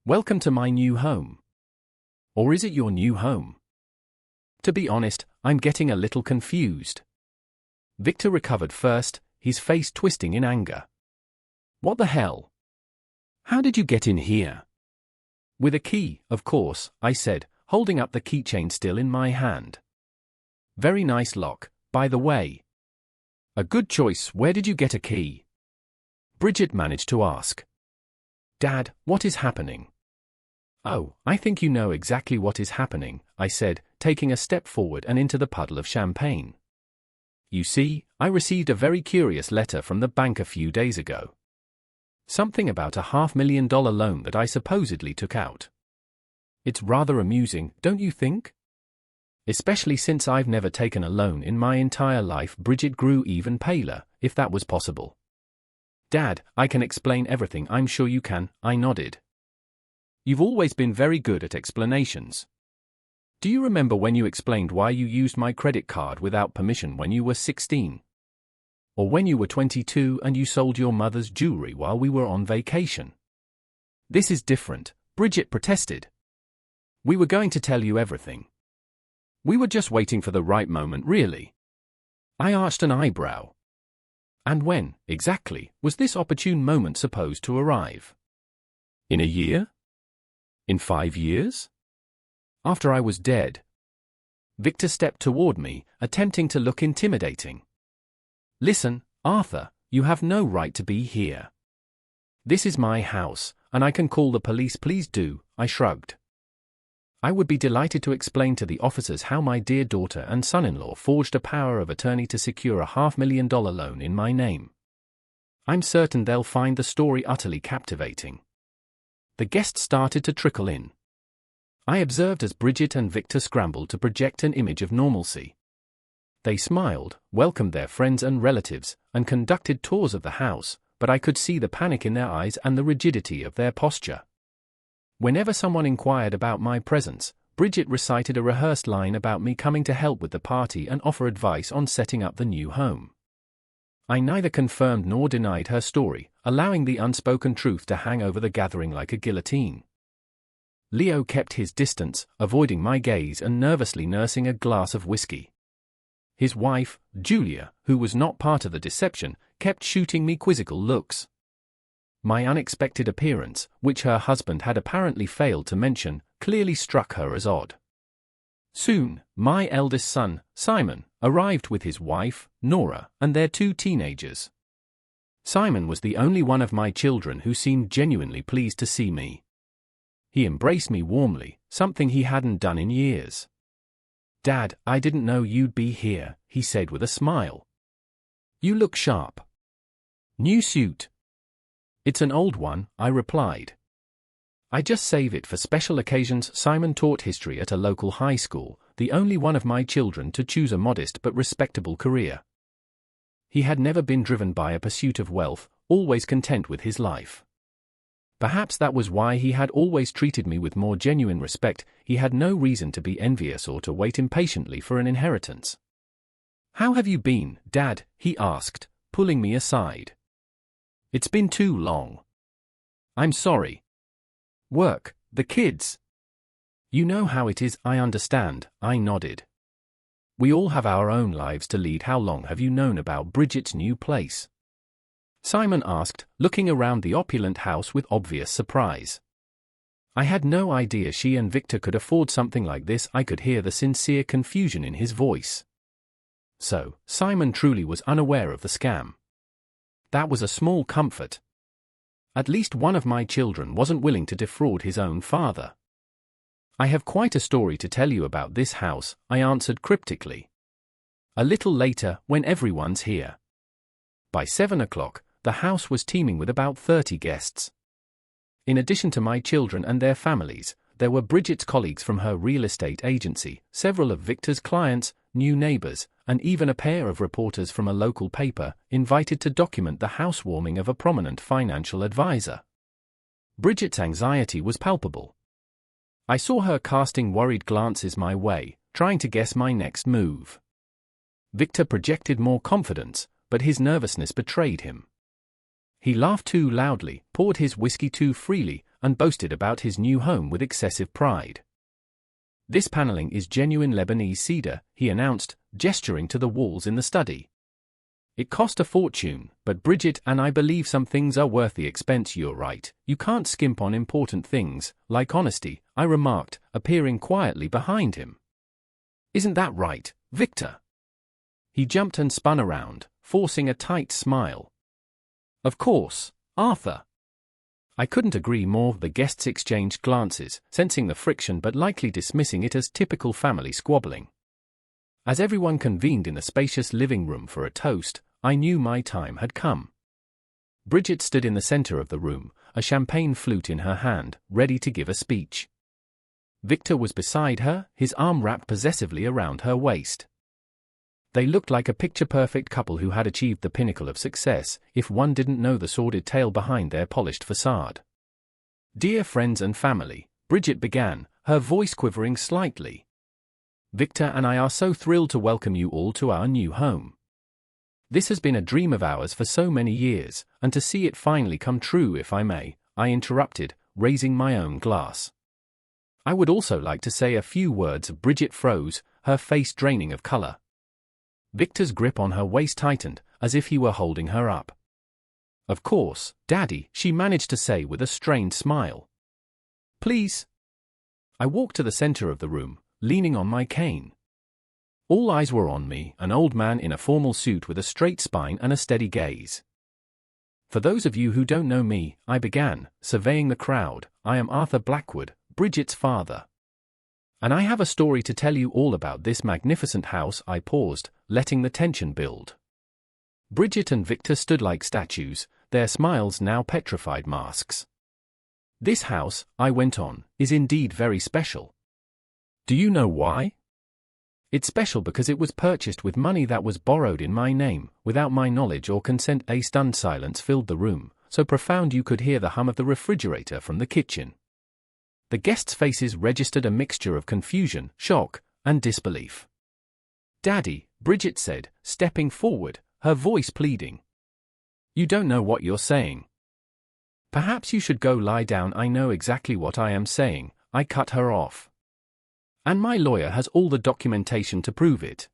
S1: Welcome to my new home." Or is it your new home? To be honest, I'm getting a little confused. Victor recovered first, his face twisting in anger. "What the hell? How did you get in here?" "With a key, of course," I said, holding up the keychain still in my hand. "Very nice lock, by the way." "A good choice. Where did you get a key?" Bridget managed to ask. "Dad, what is happening?" "Oh, I think you know exactly what is happening," I said, taking a step forward and into the puddle of champagne. "You see, I received a very curious letter from the bank a few days ago. Something about a $500,000 loan that I supposedly took out. It's rather amusing, don't you think? Especially since I've never taken a loan in my entire life." Bridget grew even paler, if that was possible. "Dad, I can explain everything." "I'm sure you can," I nodded. "You've always been very good at explanations. Do you remember when you explained why you used my credit card without permission when you were 16? Or when you were 22 and you sold your mother's jewelry while we were on vacation?" "This is different," Bridget protested. "We were going to tell you everything. We were just waiting for the right moment, really." I arched an eyebrow. "And when, exactly, was this opportune moment supposed to arrive? In a year? In 5 years? After I was dead?" Victor stepped toward me, attempting to look intimidating. "Listen, Arthur, you have no right to be here. This is my house, and I can call the police." "Please do," I shrugged. "I would be delighted to explain to the officers how my dear daughter and son-in-law forged a power of attorney to secure a $500,000 loan in my name. I'm certain they'll find the story utterly captivating." The guests started to trickle in. I observed as Bridget and Victor scrambled to project an image of normalcy. They smiled, welcomed their friends and relatives, and conducted tours of the house, but I could see the panic in their eyes and the rigidity of their posture. Whenever someone inquired about my presence, Bridget recited a rehearsed line about me coming to help with the party and offer advice on setting up the new home. I neither confirmed nor denied her story, allowing the unspoken truth to hang over the gathering like a guillotine. Leo kept his distance, avoiding my gaze and nervously nursing a glass of whiskey. His wife, Julia, who was not part of the deception, kept shooting me quizzical looks. My unexpected appearance, which her husband had apparently failed to mention, clearly struck her as odd. Soon, my eldest son, Simon, arrived with his wife, Nora, and their 2 teenagers. Simon was the only one of my children who seemed genuinely pleased to see me. He embraced me warmly, something he hadn't done in years. "Dad, I didn't know you'd be here," he said with a smile. "You look sharp. New suit?" "It's an old one," I replied. "I just save it for special occasions." Simon taught history at a local high school, the only one of my children to choose a modest but respectable career. He had never been driven by a pursuit of wealth, always content with his life. Perhaps that was why he had always treated me with more genuine respect. He had no reason to be envious or to wait impatiently for an inheritance. "How have you been, Dad?" he asked, pulling me aside. "It's been too long." "I'm sorry." "Work, the kids." "You know how it is." "I understand," I nodded. "We all have our own lives to lead." "How long have you known about Bridget's new place?" Simon asked, looking around the opulent house with obvious surprise. I had no idea she and Victor could afford something like this. I could hear the sincere confusion in his voice. So, Simon truly was unaware of the scam. That was a small comfort. At least one of my children wasn't willing to defraud his own father. I have quite a story to tell you about this house, I answered cryptically. A little later, when everyone's here. By 7 o'clock, the house was teeming with about 30 guests. In addition to my children and their families, there were Bridget's colleagues from her real estate agency, several of Victor's clients, new neighbors, and even a pair of reporters from a local paper, invited to document the housewarming of a prominent financial advisor. Bridget's anxiety was palpable. I saw her casting worried glances my way, trying to guess my next move. Victor projected more confidence, but his nervousness betrayed him. He laughed too loudly, poured his whiskey too freely, and boasted about his new home with excessive pride. "This paneling is genuine Lebanese cedar," he announced, gesturing to the walls in the study. "It cost a fortune, but Bridget and I believe some things are worth the expense." "You're right, you can't skimp on important things, like honesty," I remarked, appearing quietly behind him. "Isn't that right, Victor?" He jumped and spun around, forcing a tight smile. "Of course, Arthur." I couldn't agree more. The guests exchanged glances, sensing the friction but likely dismissing it as typical family squabbling. As everyone convened in the spacious living room for a toast, I knew my time had come. Bridget stood in the center of the room, a champagne flute in her hand, ready to give a speech. Victor was beside her, his arm wrapped possessively around her waist. They looked like a picture-perfect couple who had achieved the pinnacle of success, if one didn't know the sordid tale behind their polished facade. "Dear friends and family," Bridget began, her voice quivering slightly. "Victor and I are so thrilled to welcome you all to our new home. This has been a dream of ours for so many years, and to see it finally come true, if I may," I interrupted, raising my own glass. "I would also like to say a few words." Bridget froze, her face draining of color. Victor's grip on her waist tightened, as if he were holding her up. "Of course, Daddy," she managed to say with a strained smile. "Please." I walked to the center of the room, leaning on my cane. All eyes were on me, an old man in a formal suit with a straight spine and a steady gaze. "For those of you who don't know me," I began, surveying the crowd, "I am Arthur Blackwood, Bridget's father. And I have a story to tell you all about this magnificent house." I paused, letting the tension build. Bridget and Victor stood like statues, their smiles now petrified masks. "This house," I went on, "is indeed very special. Do you know why? It's special because it was purchased with money that was borrowed in my name, without my knowledge or consent." A stunned silence filled the room, so profound you could hear the hum of the refrigerator from the kitchen. The guests' faces registered a mixture of confusion, shock, and disbelief. "Daddy," Bridget said, stepping forward, her voice pleading. "You don't know what you're saying. Perhaps you should go lie down." "I know exactly what I am saying," I cut her off. "And my lawyer has all the documentation to prove it."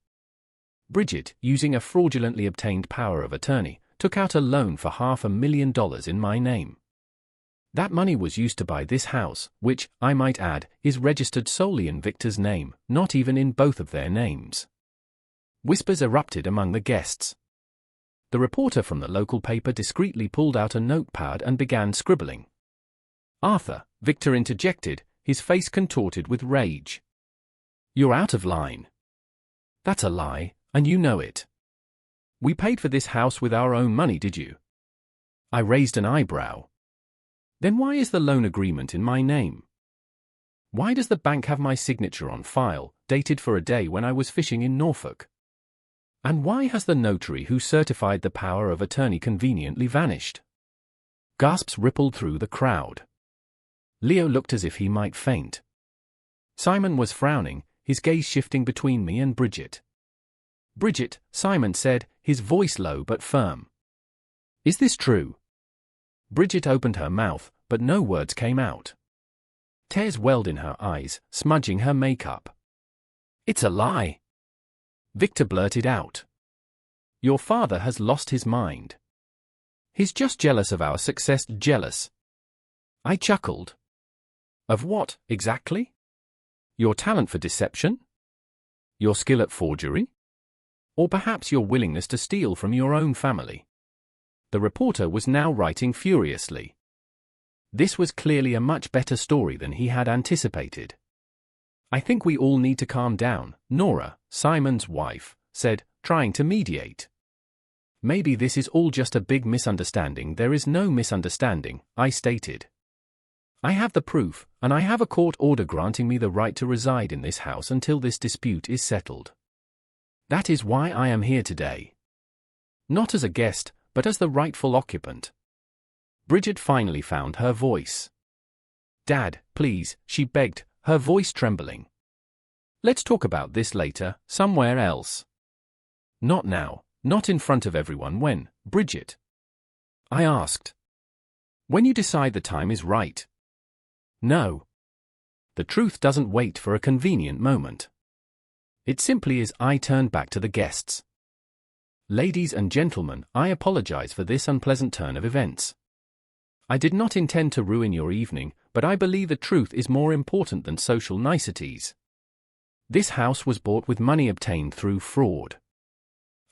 S1: Bridget, using a fraudulently obtained power of attorney, took out a loan for $500,000 in my name. That money was used to buy this house, which, I might add, is registered solely in Victor's name, not even in both of their names. Whispers erupted among the guests. The reporter from the local paper discreetly pulled out a notepad and began scribbling. "Arthur," Victor interjected, his face contorted with rage. "You're out of line. That's a lie, and you know it. We paid for this house with our own money, did you?" I raised an eyebrow. "Then why is the loan agreement in my name? Why does the bank have my signature on file, dated for a day when I was fishing in Norfolk? And why has the notary who certified the power of attorney conveniently vanished?" Gasps rippled through the crowd. Leo looked as if he might faint. Simon was frowning, his gaze shifting between me and Bridget. "Bridget," Simon said, his voice low but firm. "Is this true?" Bridget opened her mouth, but no words came out. Tears welled in her eyes, smudging her makeup. "It's a lie," Victor blurted out. "Your father has lost his mind. He's just jealous of our success." "Jealous?" I chuckled. Of what, exactly? Your talent for deception? Your skill at forgery? Or perhaps your willingness to steal from your own family? The reporter was now writing furiously. This was clearly a much better story than he had anticipated. I think we all need to calm down, Nora, Simon's wife, said, trying to mediate. Maybe this is all just a big misunderstanding. There is no misunderstanding, I stated. I have the proof, and I have a court order granting me the right to reside in this house until this dispute is settled. That is why I am here today. Not as a guest, but as the rightful occupant. Bridget finally found her voice. Dad, please, she begged, her voice trembling. Let's talk about this later, somewhere else. Not now, not in front of everyone. When, Bridget? I asked. When you decide the time is right. No. The truth doesn't wait for a convenient moment. It simply is. I turned back to the guests. Ladies and gentlemen, I apologize for this unpleasant turn of events. I did not intend to ruin your evening, but I believe the truth is more important than social niceties. This house was bought with money obtained through fraud.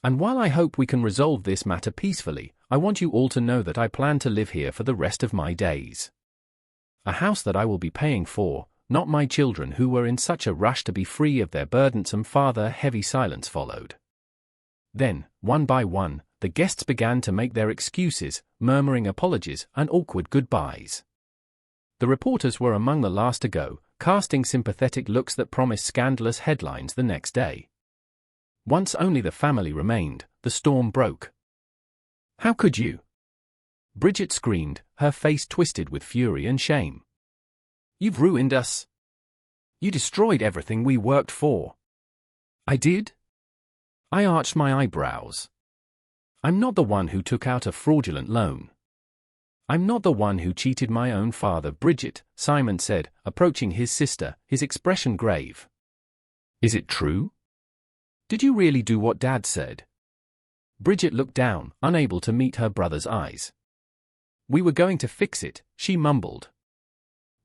S1: And while I hope we can resolve this matter peacefully, I want you all to know that I plan to live here for the rest of my days. A house that I will be paying for, not my children who were in such a rush to be free of their burdensome father. Heavy silence followed. Then, one by one, the guests began to make their excuses, murmuring apologies and awkward goodbyes. The reporters were among the last to go, casting sympathetic looks that promised scandalous headlines the next day. Once only the family remained, the storm broke. How could you? Bridget screamed, her face twisted with fury and shame. You've ruined us. You destroyed everything we worked for. I did? I arched my eyebrows. I'm not the one who took out a fraudulent loan. I'm not the one who cheated my own father. Bridget, Simon said, approaching his sister, his expression grave. Is it true? Did you really do what Dad said? Bridget looked down, unable to meet her brother's eyes. We were going to fix it, she mumbled.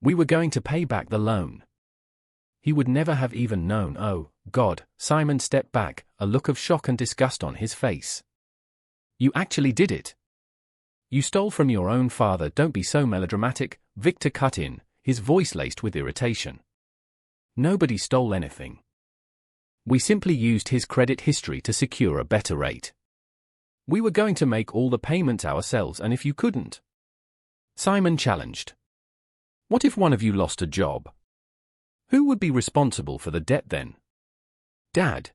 S1: We were going to pay back the loan. He would never have even known. Oh, God, Simon stepped back, a look of shock and disgust on his face. You actually did it. You stole from your own father. Don't be so melodramatic, Victor cut in, his voice laced with irritation. Nobody stole anything. We simply used his credit history to secure a better rate. We were going to make all the payments ourselves, and if you couldn't? Simon challenged. What if one of you lost a job? Who would be responsible for the debt then? Dad.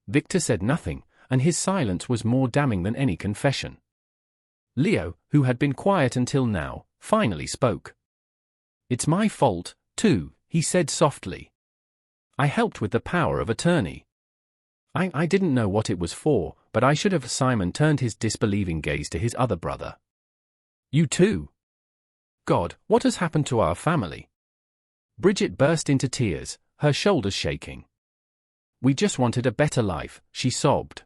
S1: Victor said nothing, and his silence was more damning than any confession. Leo, who had been quiet until now, finally spoke. It's my fault, too, he said softly. I helped with the power of attorney. I didn't know what it was for, but I should have. Simon turned his disbelieving gaze to his other brother. You too? God, what has happened to our family? Bridget burst into tears, her shoulders shaking. We just wanted a better life, she sobbed.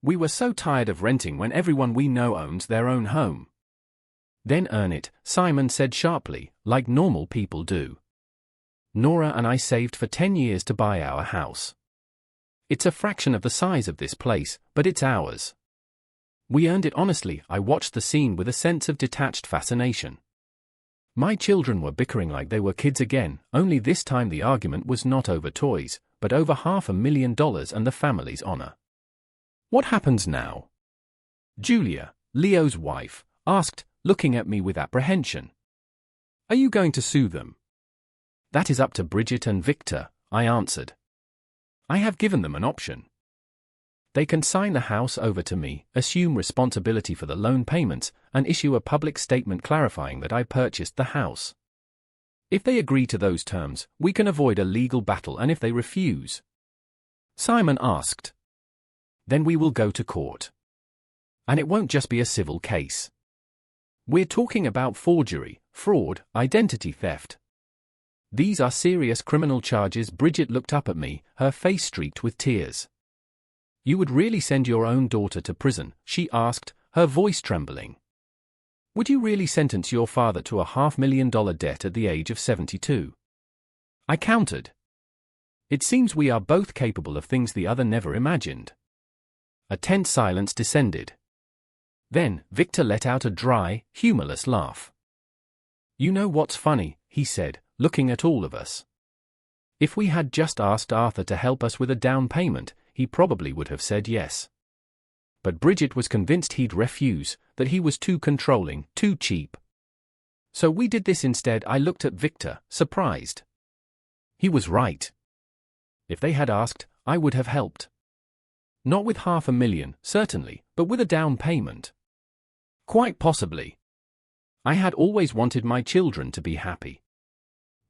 S1: We were so tired of renting when everyone we know owns their own home. Then earn it, Simon said sharply, like normal people do. Nora and I saved for 10 years to buy our house. It's a fraction of the size of this place, but it's ours. We earned it honestly. I watched the scene with a sense of detached fascination. My children were bickering like they were kids again, only this time the argument was not over toys, but over $500,000 and the family's honor. What happens now? Julia, Leo's wife, asked, looking at me with apprehension. Are you going to sue them? That is up to Bridget and Victor, I answered. I have given them an option. They can sign the house over to me, assume responsibility for the loan payments, and issue a public statement clarifying that I purchased the house. If they agree to those terms, we can avoid a legal battle, and if they refuse, Simon asked, then we will go to court. And it won't just be a civil case. We're talking about forgery, fraud, identity theft. These are serious criminal charges. Bridget looked up at me, her face streaked with tears. You would really send your own daughter to prison? She asked, her voice trembling. Would you really sentence your father to a $500,000 debt at the age of 72? I countered. It seems we are both capable of things the other never imagined. A tense silence descended. Then, Victor let out a dry, humorless laugh. You know what's funny, he said, looking at all of us. If we had just asked Arthur to help us with a down payment, he probably would have said yes. But Bridget was convinced he'd refuse, that he was too controlling, too cheap. So we did this instead. I looked at Victor, surprised. He was right. If they had asked, I would have helped. Not with $500,000, certainly, but with a down payment. Quite possibly. I had always wanted my children to be happy.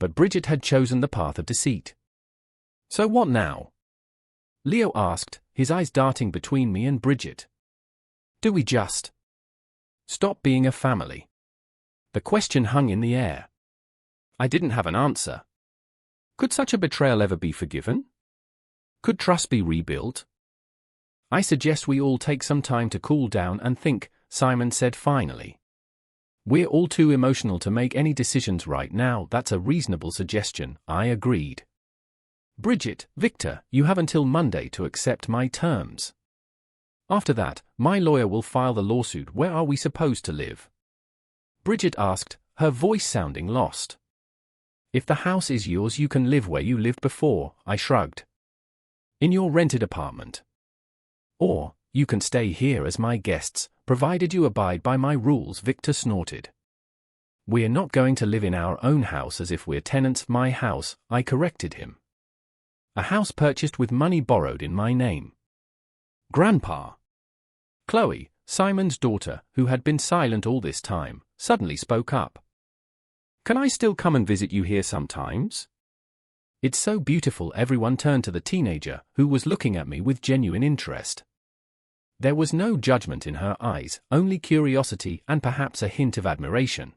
S1: But Bridget had chosen the path of deceit. So what now? Leo asked, his eyes darting between me and Bridget. Do we just stop being a family? The question hung in the air. I didn't have an answer. Could such a betrayal ever be forgiven? Could trust be rebuilt? I suggest we all take some time to cool down and think, Simon said finally. We're all too emotional to make any decisions right now. That's a reasonable suggestion, I agreed. Bridget, Victor, you have until Monday to accept my terms. After that, my lawyer will file the lawsuit. Where are we supposed to live? Bridget asked, her voice sounding lost. If the house is yours, you can live where you lived before, I shrugged. In your rented apartment. Or, you can stay here as my guests, provided you abide by my rules, Victor snorted. We're not going to live in our own house as if we're tenants. My house, I corrected him. A house purchased with money borrowed in my name. Grandpa. Chloe, Simon's daughter, who had been silent all this time, suddenly spoke up. Can I still come and visit you here sometimes? It's so beautiful. Everyone turned to the teenager, who was looking at me with genuine interest. There was no judgment in her eyes, only curiosity and perhaps a hint of admiration.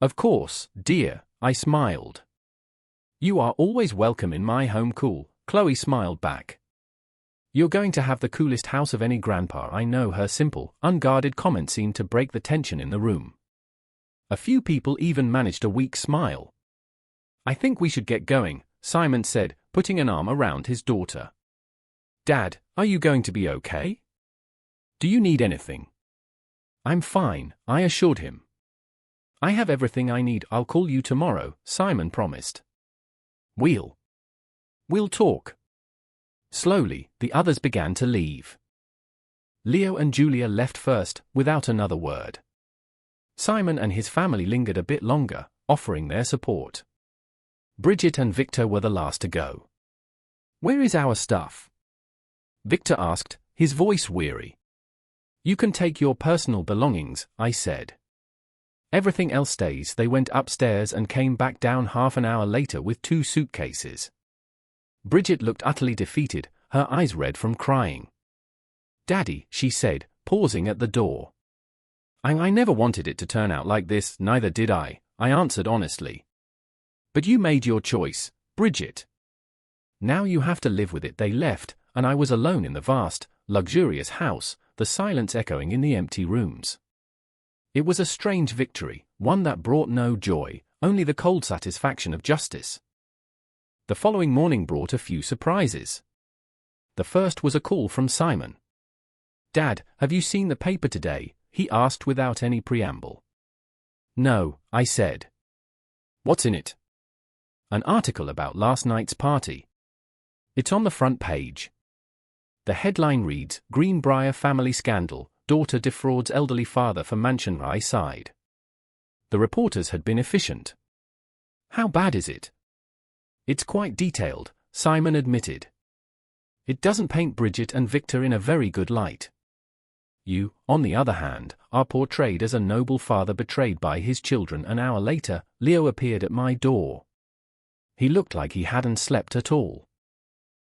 S1: Of course, dear, I smiled. You are always welcome in my home. Cool, Chloe smiled back. You're going to have the coolest house of any grandpa I know. Her simple, unguarded comment seemed to break the tension in the room. A few people even managed a weak smile. I think we should get going, Simon said, putting an arm around his daughter. Dad, are you going to be okay? Do you need anything? I'm fine, I assured him. I have everything I need. I'll call you tomorrow, Simon promised. We'll talk. Slowly, the others began to leave. Leo and Julia left first, without another word. Simon and his family lingered a bit longer, offering their support. Bridget and Victor were the last to go. Where is our stuff? Victor asked, his voice weary. You can take your personal belongings, I said. Everything else stays. They went upstairs and came back down half an hour later with 2 suitcases. Bridget looked utterly defeated, her eyes red from crying. Daddy, she said, pausing at the door. I never wanted it to turn out like this. Neither did I answered honestly. But you made your choice, Bridget. Now you have to live with it. They left, and I was alone in the vast, luxurious house, the silence echoing in the empty rooms. It was a strange victory, one that brought no joy, only the cold satisfaction of justice. The following morning brought a few surprises. The first was a call from Simon. Dad, have you seen the paper today? He asked without any preamble. No, I said. What's in it? An article about last night's party. It's on the front page. The headline reads, Greenbrier family scandal, daughter defrauds elderly father for mansion. I sighed. The reporters had been efficient. How bad is it? It's quite detailed, Simon admitted. It doesn't paint Bridget and Victor in a very good light. You, on the other hand, are portrayed as a noble father betrayed by his children. An hour later, Leo appeared at my door. He looked like he hadn't slept at all.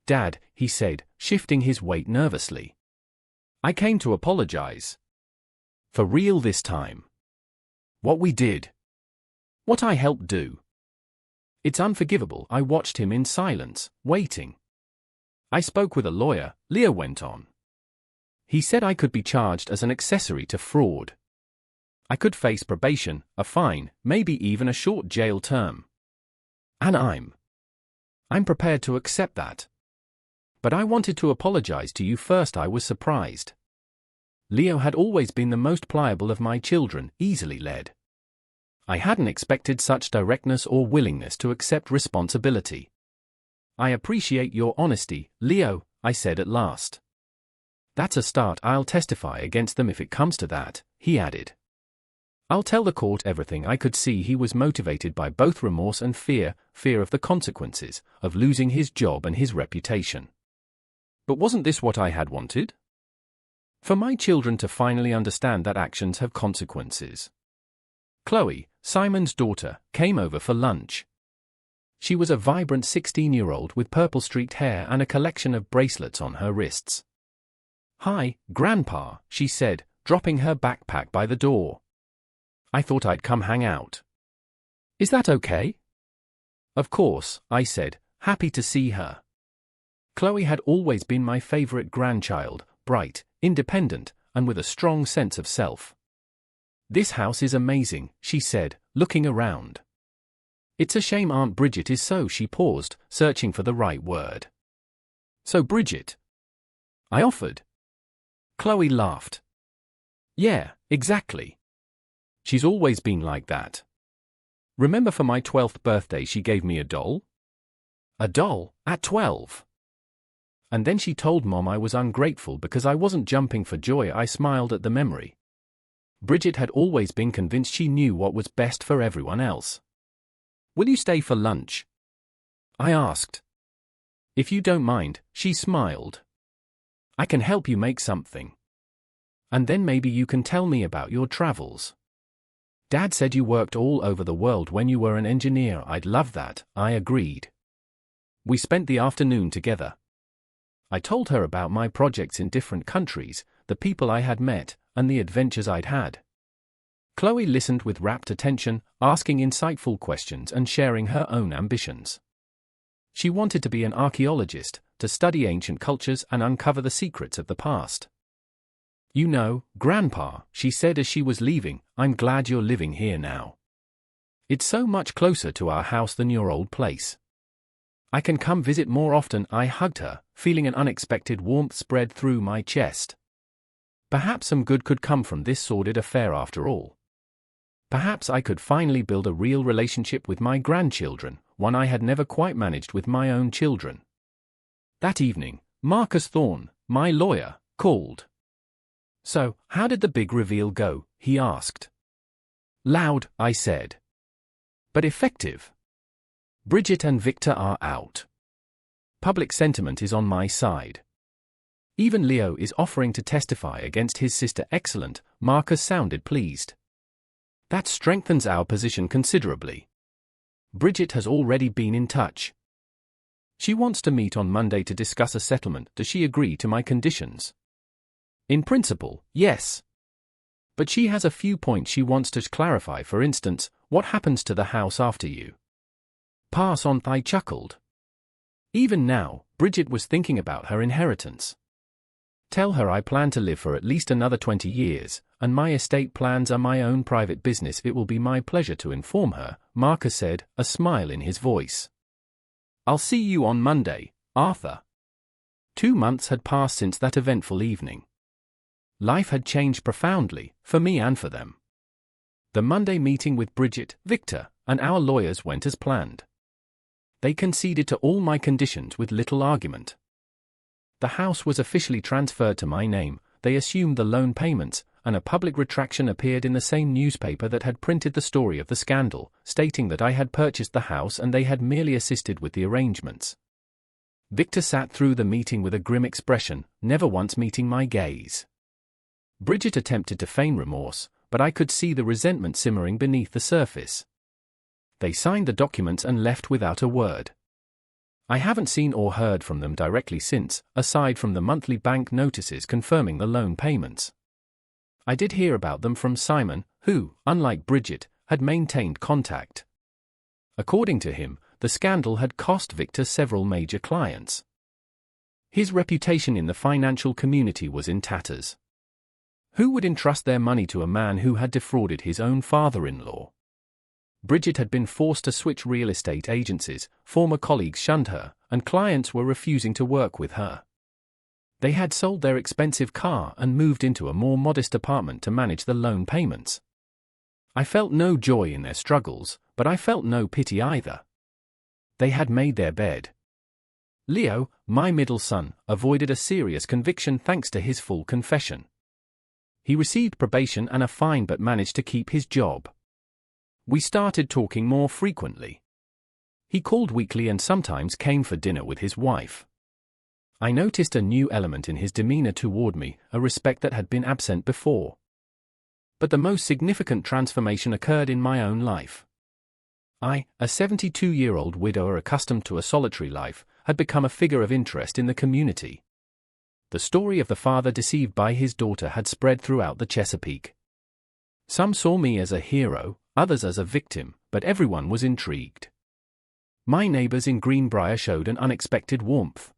S1: Dad, he said, shifting his weight nervously. I came to apologize. For real this time. What we did. What I helped do. It's unforgivable. I watched him in silence, waiting. I spoke with a lawyer, Leo went on. He said I could be charged as an accessory to fraud. I could face probation, a fine, maybe even a short jail term. And I'm prepared to accept that. But I wanted to apologize to you first. I was surprised. Leo had always been the most pliable of my children, easily led. I hadn't expected such directness or willingness to accept responsibility. I appreciate your honesty, Leo, I said at last. That's a start. I'll testify against them if it comes to that, he added. I'll tell the court everything. I could see he was motivated by both remorse and fear of the consequences, of losing his job and his reputation. But wasn't this what I had wanted? For my children to finally understand that actions have consequences. Chloe, Simon's daughter, came over for lunch. She was a vibrant 16-year-old with purple-streaked hair and a collection of bracelets on her wrists. "Hi, Grandpa," she said, dropping her backpack by the door. "I thought I'd come hang out. Is that okay?" "Of course," I said, happy to see her. Chloe had always been my favorite grandchild, bright, independent, and with a strong sense of self. "This house is amazing," she said, looking around. "It's a shame Aunt Bridget is so." She paused, searching for the right word. "So Bridget?" I offered. Chloe laughed. "Yeah, exactly. She's always been like that. Remember for my 12th birthday she gave me a doll? A doll, at 12. And then she told Mom I was ungrateful because I wasn't jumping for joy." I smiled at the memory. Bridget had always been convinced she knew what was best for everyone else. "Will you stay for lunch?" I asked. "If you don't mind," she smiled. "I can help you make something. And then maybe you can tell me about your travels. Dad said you worked all over the world when you were an engineer." "I'd love that," I agreed. We spent the afternoon together. I told her about my projects in different countries, the people I had met, and the adventures I'd had. Chloe listened with rapt attention, asking insightful questions and sharing her own ambitions. She wanted to be an archaeologist, to study ancient cultures and uncover the secrets of the past. "You know, Grandpa," she said as she was leaving, "I'm glad you're living here now. It's so much closer to our house than your old place. I can come visit more often." I hugged her, feeling an unexpected warmth spread through my chest. Perhaps some good could come from this sordid affair after all. Perhaps I could finally build a real relationship with my grandchildren, one I had never quite managed with my own children. That evening, Marcus Thorne, my lawyer, called. "So, how did the big reveal go?" he asked. "Loud," I said. "But effective. Bridget and Victor are out. Public sentiment is on my side. Even Leo is offering to testify against his sister." "Excellent," Marcus sounded pleased. "That strengthens our position considerably. Bridget has already been in touch. She wants to meet on Monday to discuss a settlement." "Does she agree to my conditions?" "In principle, yes. But she has a few points she wants to clarify. For instance, what happens to the house after you pass on?" I chuckled. Even now, Bridget was thinking about her inheritance. "Tell her I plan to live for at least another 20 years, and my estate plans are my own private business." "It will be my pleasure to inform her," Marcus said, a smile in his voice. "I'll see you on Monday, Arthur." 2 months had passed since that eventful evening. Life had changed profoundly, for me and for them. The Monday meeting with Bridget, Victor, and our lawyers went as planned. They conceded to all my conditions with little argument. The house was officially transferred to my name, they assumed the loan payments, and a public retraction appeared in the same newspaper that had printed the story of the scandal, stating that I had purchased the house and they had merely assisted with the arrangements. Victor sat through the meeting with a grim expression, never once meeting my gaze. Bridget attempted to feign remorse, but I could see the resentment simmering beneath the surface. They signed the documents and left without a word. I haven't seen or heard from them directly since, aside from the monthly bank notices confirming the loan payments. I did hear about them from Simon, who, unlike Bridget, had maintained contact. According to him, the scandal had cost Victor several major clients. His reputation in the financial community was in tatters. Who would entrust their money to a man who had defrauded his own father-in-law? Bridget had been forced to switch real estate agencies, former colleagues shunned her, and clients were refusing to work with her. They had sold their expensive car and moved into a more modest apartment to manage the loan payments. I felt no joy in their struggles, but I felt no pity either. They had made their bed. Leo, my middle son, avoided a serious conviction thanks to his full confession. He received probation and a fine but managed to keep his job. We started talking more frequently. He called weekly and sometimes came for dinner with his wife. I noticed a new element in his demeanor toward me, a respect that had been absent before. But the most significant transformation occurred in my own life. I, a 72-year-old widower accustomed to a solitary life, had become a figure of interest in the community. The story of the father deceived by his daughter had spread throughout the Chesapeake. Some saw me as a hero, others as a victim, but everyone was intrigued. My neighbors in Greenbrier showed an unexpected warmth.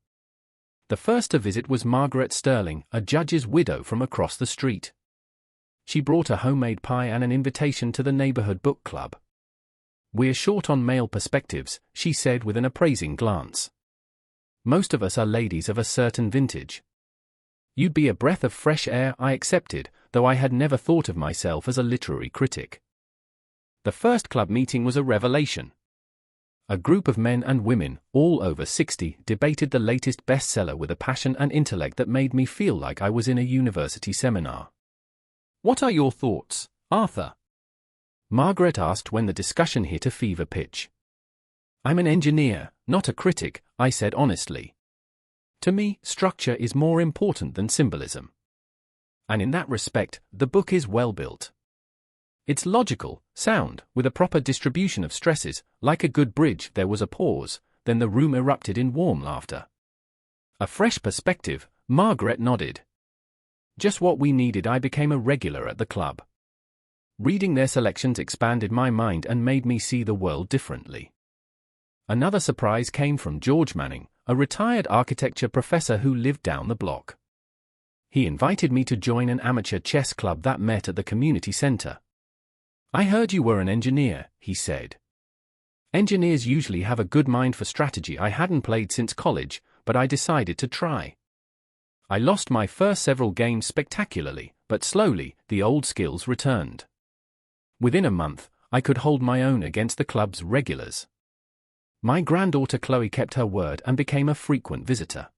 S1: The first to visit was Margaret Sterling, a judge's widow from across the street. She brought a homemade pie and an invitation to the neighborhood book club. "We're short on male perspectives," she said with an appraising glance. "Most of us are ladies of a certain vintage." "You'd be a breath of fresh air," I accepted, though I had never thought of myself as a literary critic. The first club meeting was a revelation. A group of men and women, all over 60, debated the latest bestseller with a passion and intellect that made me feel like I was in a university seminar. "What are your thoughts, Arthur?" Margaret asked when the discussion hit a fever pitch. "I'm an engineer, not a critic," I said honestly. "To me, structure is more important than symbolism. And in that respect, the book is well built. It's logical, sound, with a proper distribution of stresses. Like a good bridge, there was a pause, then the room erupted in warm laughter. "A fresh perspective," Margaret nodded. "Just what we needed." I became a regular at the club. Reading their selections expanded my mind and made me see the world differently. Another surprise came from George Manning, a retired architecture professor who lived down the block. He invited me to join an amateur chess club that met at the community center. "I heard you were an engineer," he said. Engineers usually have a good mind for strategy. I hadn't played since college, but I decided to try. I lost my first several games spectacularly, but slowly, the old skills returned. Within a month, I could hold my own against the club's regulars. My granddaughter Chloe kept her word and became a frequent visitor.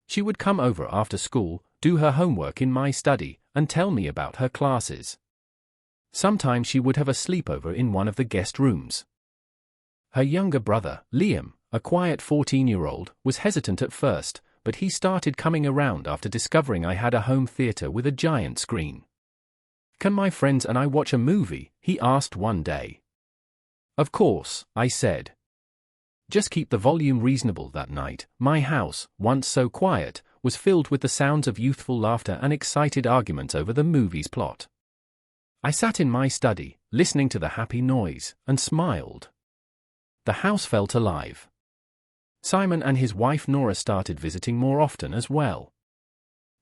S1: She would come over after school, do her homework in my study, and tell me about her classes. Sometimes she would have a sleepover in one of the guest rooms. Her younger brother, Liam, a quiet 14-year-old, was hesitant at first, but he started coming around after discovering I had a home theater with a giant screen. "Can my friends and I watch a movie?" he asked one day. "Of course," I said. "Just keep the volume reasonable." That night, my house, once so quiet, was filled with the sounds of youthful laughter and excited arguments over the movie's plot. I sat in my study, listening to the happy noise, and smiled. The house felt alive. Simon and his wife Nora started visiting more often as well.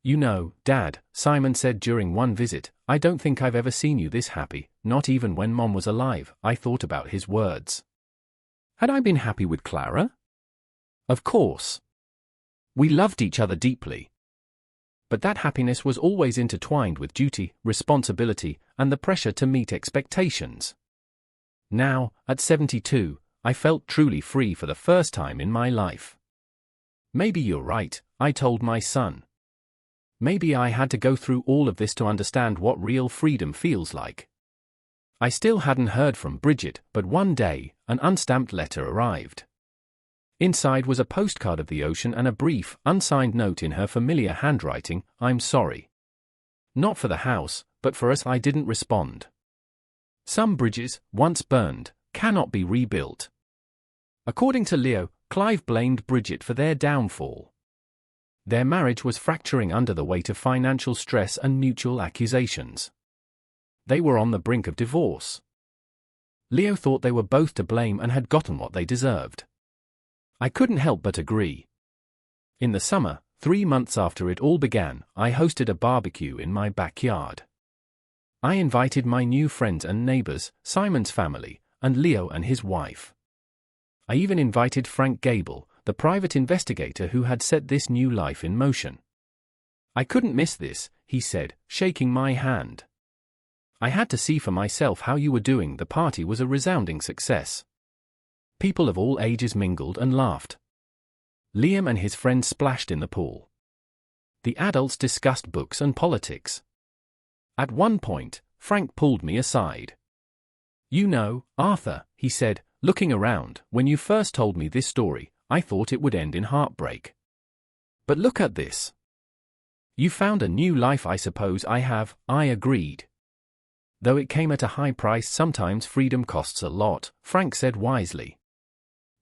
S1: "You know, Dad," Simon said during one visit, "I don't think I've ever seen you this happy, not even when Mom was alive." I thought about his words. Had I been happy with Clara? Of course. We loved each other deeply. But that happiness was always intertwined with duty, responsibility, and the pressure to meet expectations. Now, at 72, I felt truly free for the first time in my life. "Maybe you're right," I told my son. "Maybe I had to go through all of this to understand what real freedom feels like." I still hadn't heard from Bridget, but one day, an unstamped letter arrived. Inside was a postcard of the ocean and a brief, unsigned note in her familiar handwriting: "I'm sorry. Not for the house, but for us." I didn't respond. Some bridges, once burned, cannot be rebuilt. According to Leo, Clive blamed Bridget for their downfall. Their marriage was fracturing under the weight of financial stress and mutual accusations. They were on the brink of divorce. Leo thought they were both to blame and had gotten what they deserved. I couldn't help but agree. In the summer, 3 months after it all began, I hosted a barbecue in my backyard. I invited my new friends and neighbors, Simon's family, and Leo and his wife. I even invited Frank Gable, the private investigator who had set this new life in motion. I couldn't miss this, he said, shaking my hand. I had to see for myself how you were doing. The party was a resounding success. People of all ages mingled and laughed. Liam and his friends splashed in the pool. The adults discussed books and politics. At one point, Frank pulled me aside. "You know, Arthur," he said, looking around, "when you first told me this story, I thought it would end in heartbreak. But look at this. You found a new life." "I suppose I have," I agreed. "Though it came at a high price. Sometimes freedom costs a lot," Frank said wisely.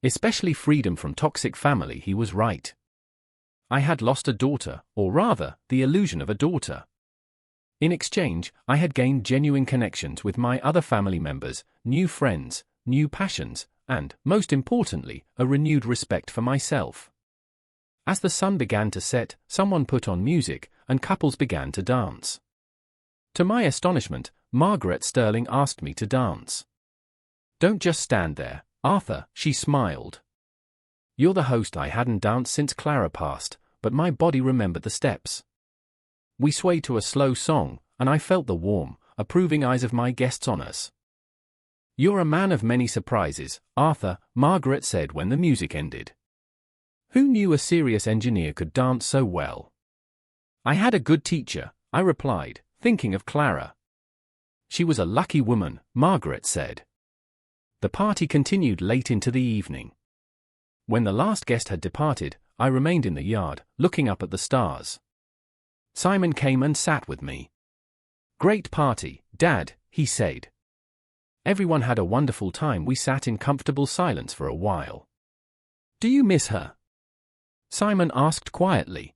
S1: "Especially freedom from toxic family." He was right. I had lost a daughter, or rather, the illusion of a daughter. In exchange, I had gained genuine connections with my other family members, new friends, new passions, and, most importantly, a renewed respect for myself. As the sun began to set, someone put on music, and couples began to dance. To my astonishment, Margaret Sterling asked me to dance. "Don't just stand there, Arthur," she smiled. "You're the host." I hadn't danced since Clara passed, but my body remembered the steps. We swayed to a slow song, and I felt the warm, approving eyes of my guests on us. "You're a man of many surprises, Arthur," Margaret said when the music ended. "Who knew a serious engineer could dance so well?" "I had a good teacher," I replied, thinking of Clara. "She was a lucky woman," Margaret said. The party continued late into the evening. When the last guest had departed, I remained in the yard, looking up at the stars. Simon came and sat with me. "Great party, Dad," he said. Everyone had a wonderful time. We sat in comfortable silence for a while. "Do you miss her?" Simon asked quietly.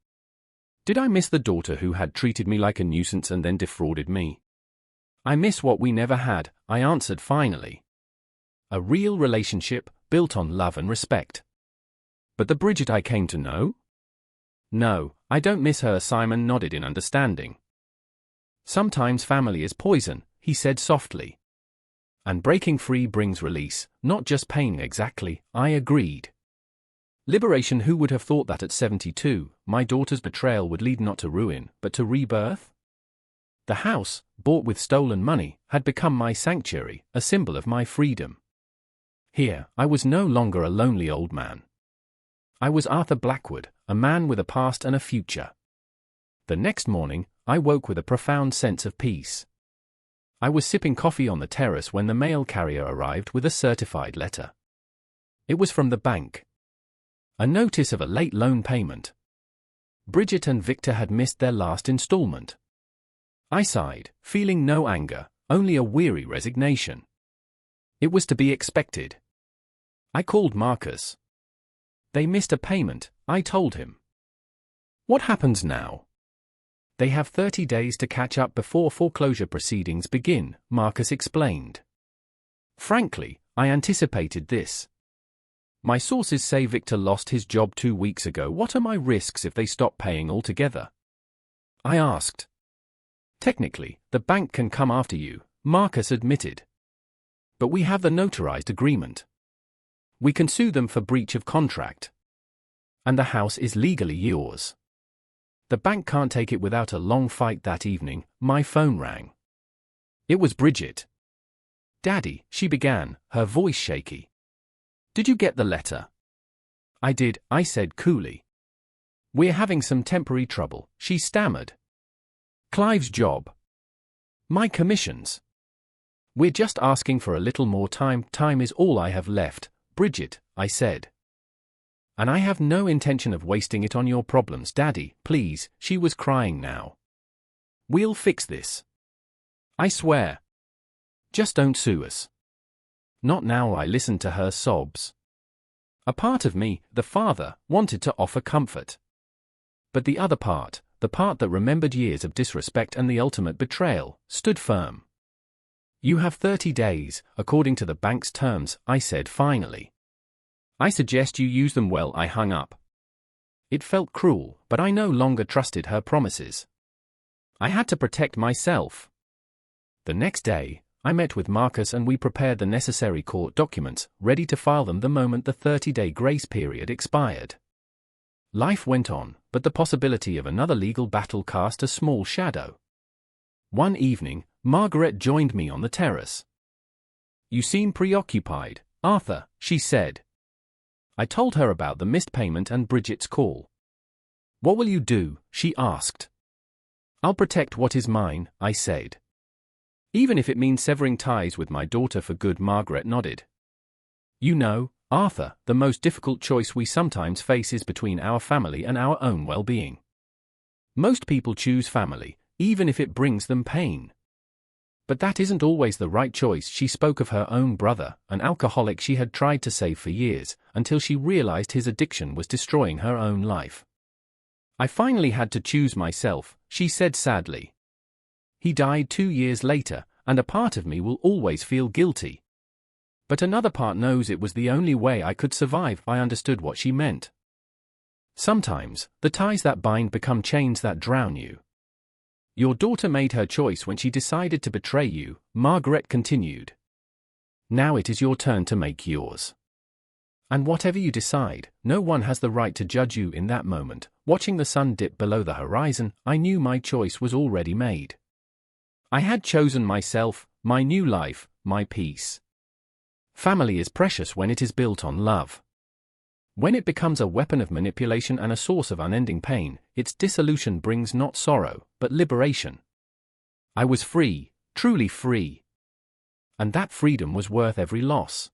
S1: Did I miss the daughter who had treated me like a nuisance and then defrauded me? "I miss what we never had," I answered finally. "A real relationship, built on love and respect." "But the Bridget I came to know?" "No, I don't miss her." Simon nodded in understanding. "Sometimes family is poison," he said softly. "And breaking free brings release, not just pain." "Exactly," I agreed. "Liberation." Who would have thought that at 72, my daughter's betrayal would lead not to ruin, but to rebirth? The house, bought with stolen money, had become my sanctuary, a symbol of my freedom. Here, I was no longer a lonely old man. I was Arthur Blackwood, a man with a past and a future. The next morning, I woke with a profound sense of peace. I was sipping coffee on the terrace when the mail carrier arrived with a certified letter. It was from the bank. A notice of a late loan payment. Bridget and Victor had missed their last installment. I sighed, feeling no anger, only a weary resignation. It was to be expected. I called Marcus. "They missed a payment," I told him. "What happens now?" "They have 30 days to catch up before foreclosure proceedings begin," Marcus explained. Frankly, I anticipated this. My sources say Victor lost his job 2 weeks ago. "What are my risks if they stop paying altogether?" I asked. "Technically, the bank can come after you," Marcus admitted. "But we have the notarized agreement. We can sue them for breach of contract. And the house is legally yours. The bank can't take it." Without a long fight that evening, my phone rang. It was Bridget. "Daddy," she began, her voice shaky. "Did you get the letter?" "I did," I said coolly. "We're having some temporary trouble," she stammered. "Clive's job. My commissions. We're just asking for a little more time." "Time is all I have left, Bridget," I said. "And I have no intention of wasting it on your problems." "Daddy, please," she was crying now. "We'll fix this. I swear. Just don't sue us." "Not now." I listened to her sobs. A part of me, the father, wanted to offer comfort. But the other part, the part that remembered years of disrespect and the ultimate betrayal, stood firm. "You have 30 days, according to the bank's terms," I said finally. "I suggest you use them well." I hung up. It felt cruel, but I no longer trusted her promises. I had to protect myself. The next day, I met with Marcus and we prepared the necessary court documents, ready to file them the moment the 30-day grace period expired. Life went on, but the possibility of another legal battle cast a small shadow. One evening, Margaret joined me on the terrace. "You seem preoccupied, Arthur," she said. I told her about the missed payment and Bridget's call. "What will you do?" she asked. "I'll protect what is mine," I said. "Even if it means severing ties with my daughter for good," Margaret nodded. "You know, Arthur, the most difficult choice we sometimes face is between our family and our own well-being. Most people choose family, even if it brings them pain. But that isn't always the right choice." She spoke of her own brother, an alcoholic she had tried to save for years, until she realized his addiction was destroying her own life. "I finally had to choose myself," she said sadly. "He died 2 years later, and a part of me will always feel guilty. But another part knows it was the only way I could survive." I understood what she meant. Sometimes, the ties that bind become chains that drown you. "Your daughter made her choice when she decided to betray you," Margaret continued. "Now it is your turn to make yours. And whatever you decide, no one has the right to judge you." In that moment, watching the sun dip below the horizon, I knew my choice was already made. I had chosen myself, my new life, my peace. Family is precious when it is built on love. When it becomes a weapon of manipulation and a source of unending pain, its dissolution brings not sorrow, but liberation. I was free, truly free. And that freedom was worth every loss.